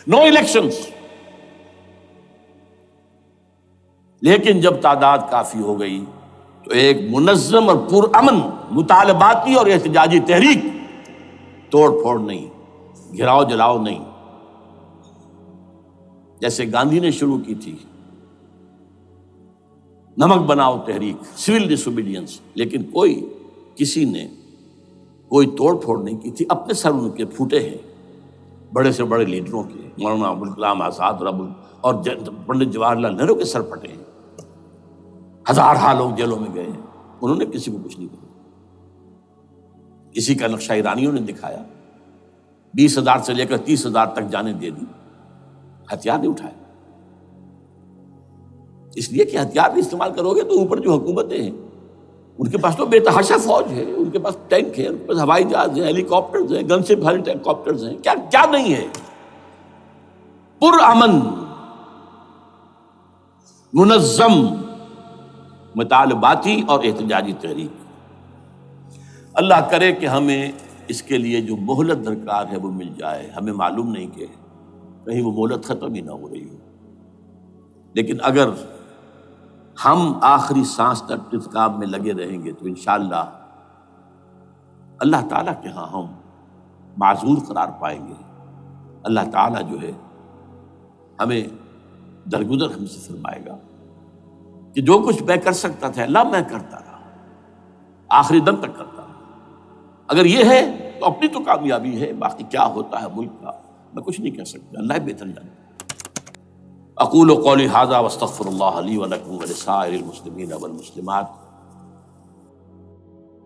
نو الیکشنز۔ لیکن جب تعداد کافی ہو گئی تو ایک منظم اور پرامن مطالباتی اور احتجاجی تحریک، توڑ پھوڑ نہیں، گھراؤ جلاؤ نہیں، جیسے گاندھی نے شروع کی تھی، نمک بناؤ تحریک، سول ڈس اوبیڈینس، لیکن کسی نے کوئی توڑ پھوڑ نہیں کی تھی۔ اپنے سر ان کے پھوٹے ہیں بڑے سے بڑے لیڈروں کے، مولانا ابوالکلام آزاد اور پنڈت جواہر لال نہرو کے سر پھٹے ہیں، ہزارہ لوگ جیلوں میں گئے ہیں، انہوں نے کسی کو کچھ نہیں کہا۔ اسی کا نقشہ ایرانیوں نے دکھایا، 20,000 سے لے کر 30,000 تک جانیں دے دی، ہتھیار نہیں اٹھائے، اس لیے کہ ہتھیار بھی استعمال کرو گے تو اوپر جو حکومتیں ہیں ان کے پاس تو بے تحاشا فوج ہے، ان کے پاس ٹینک ہے، ان کے پاس ہوائی جہاز ہیں، ہیلی کاپٹرز ہیں، گن شپ ہیلی کاپٹرز ہیں، کیا نہیں ہے۔ پرامن منظم مطالباتی اور احتجاجی تحریک، اللہ کرے کہ ہمیں اس کے لیے جو مہلت درکار ہے وہ مل جائے۔ ہمیں معلوم نہیں کہ کہیں وہ مہلت ختم ہی نہ ہو رہی ہو، لیکن اگر ہم آخری سانس تک اس کام میں لگے رہیں گے تو انشاءاللہ اللہ تعالیٰ کے ہاں ہم معذور قرار پائیں گے۔ اللہ تعالیٰ جو ہے ہمیں درگزر ہم سے فرمائے گا کہ جو کچھ میں کر سکتا تھا اللہ میں کرتا رہا، آخری دم تک کرتا رہا۔ اگر یہ ہے تو اپنی تو کامیابی ہے، باقی کیا ہوتا ہے ملک کا میں کچھ نہیں کہہ سکتا، اللہ بہتر جانے۔ اقول قولی ھذا واستغفر اللہ لی ولکم ولسائر المسلمین والمسلمات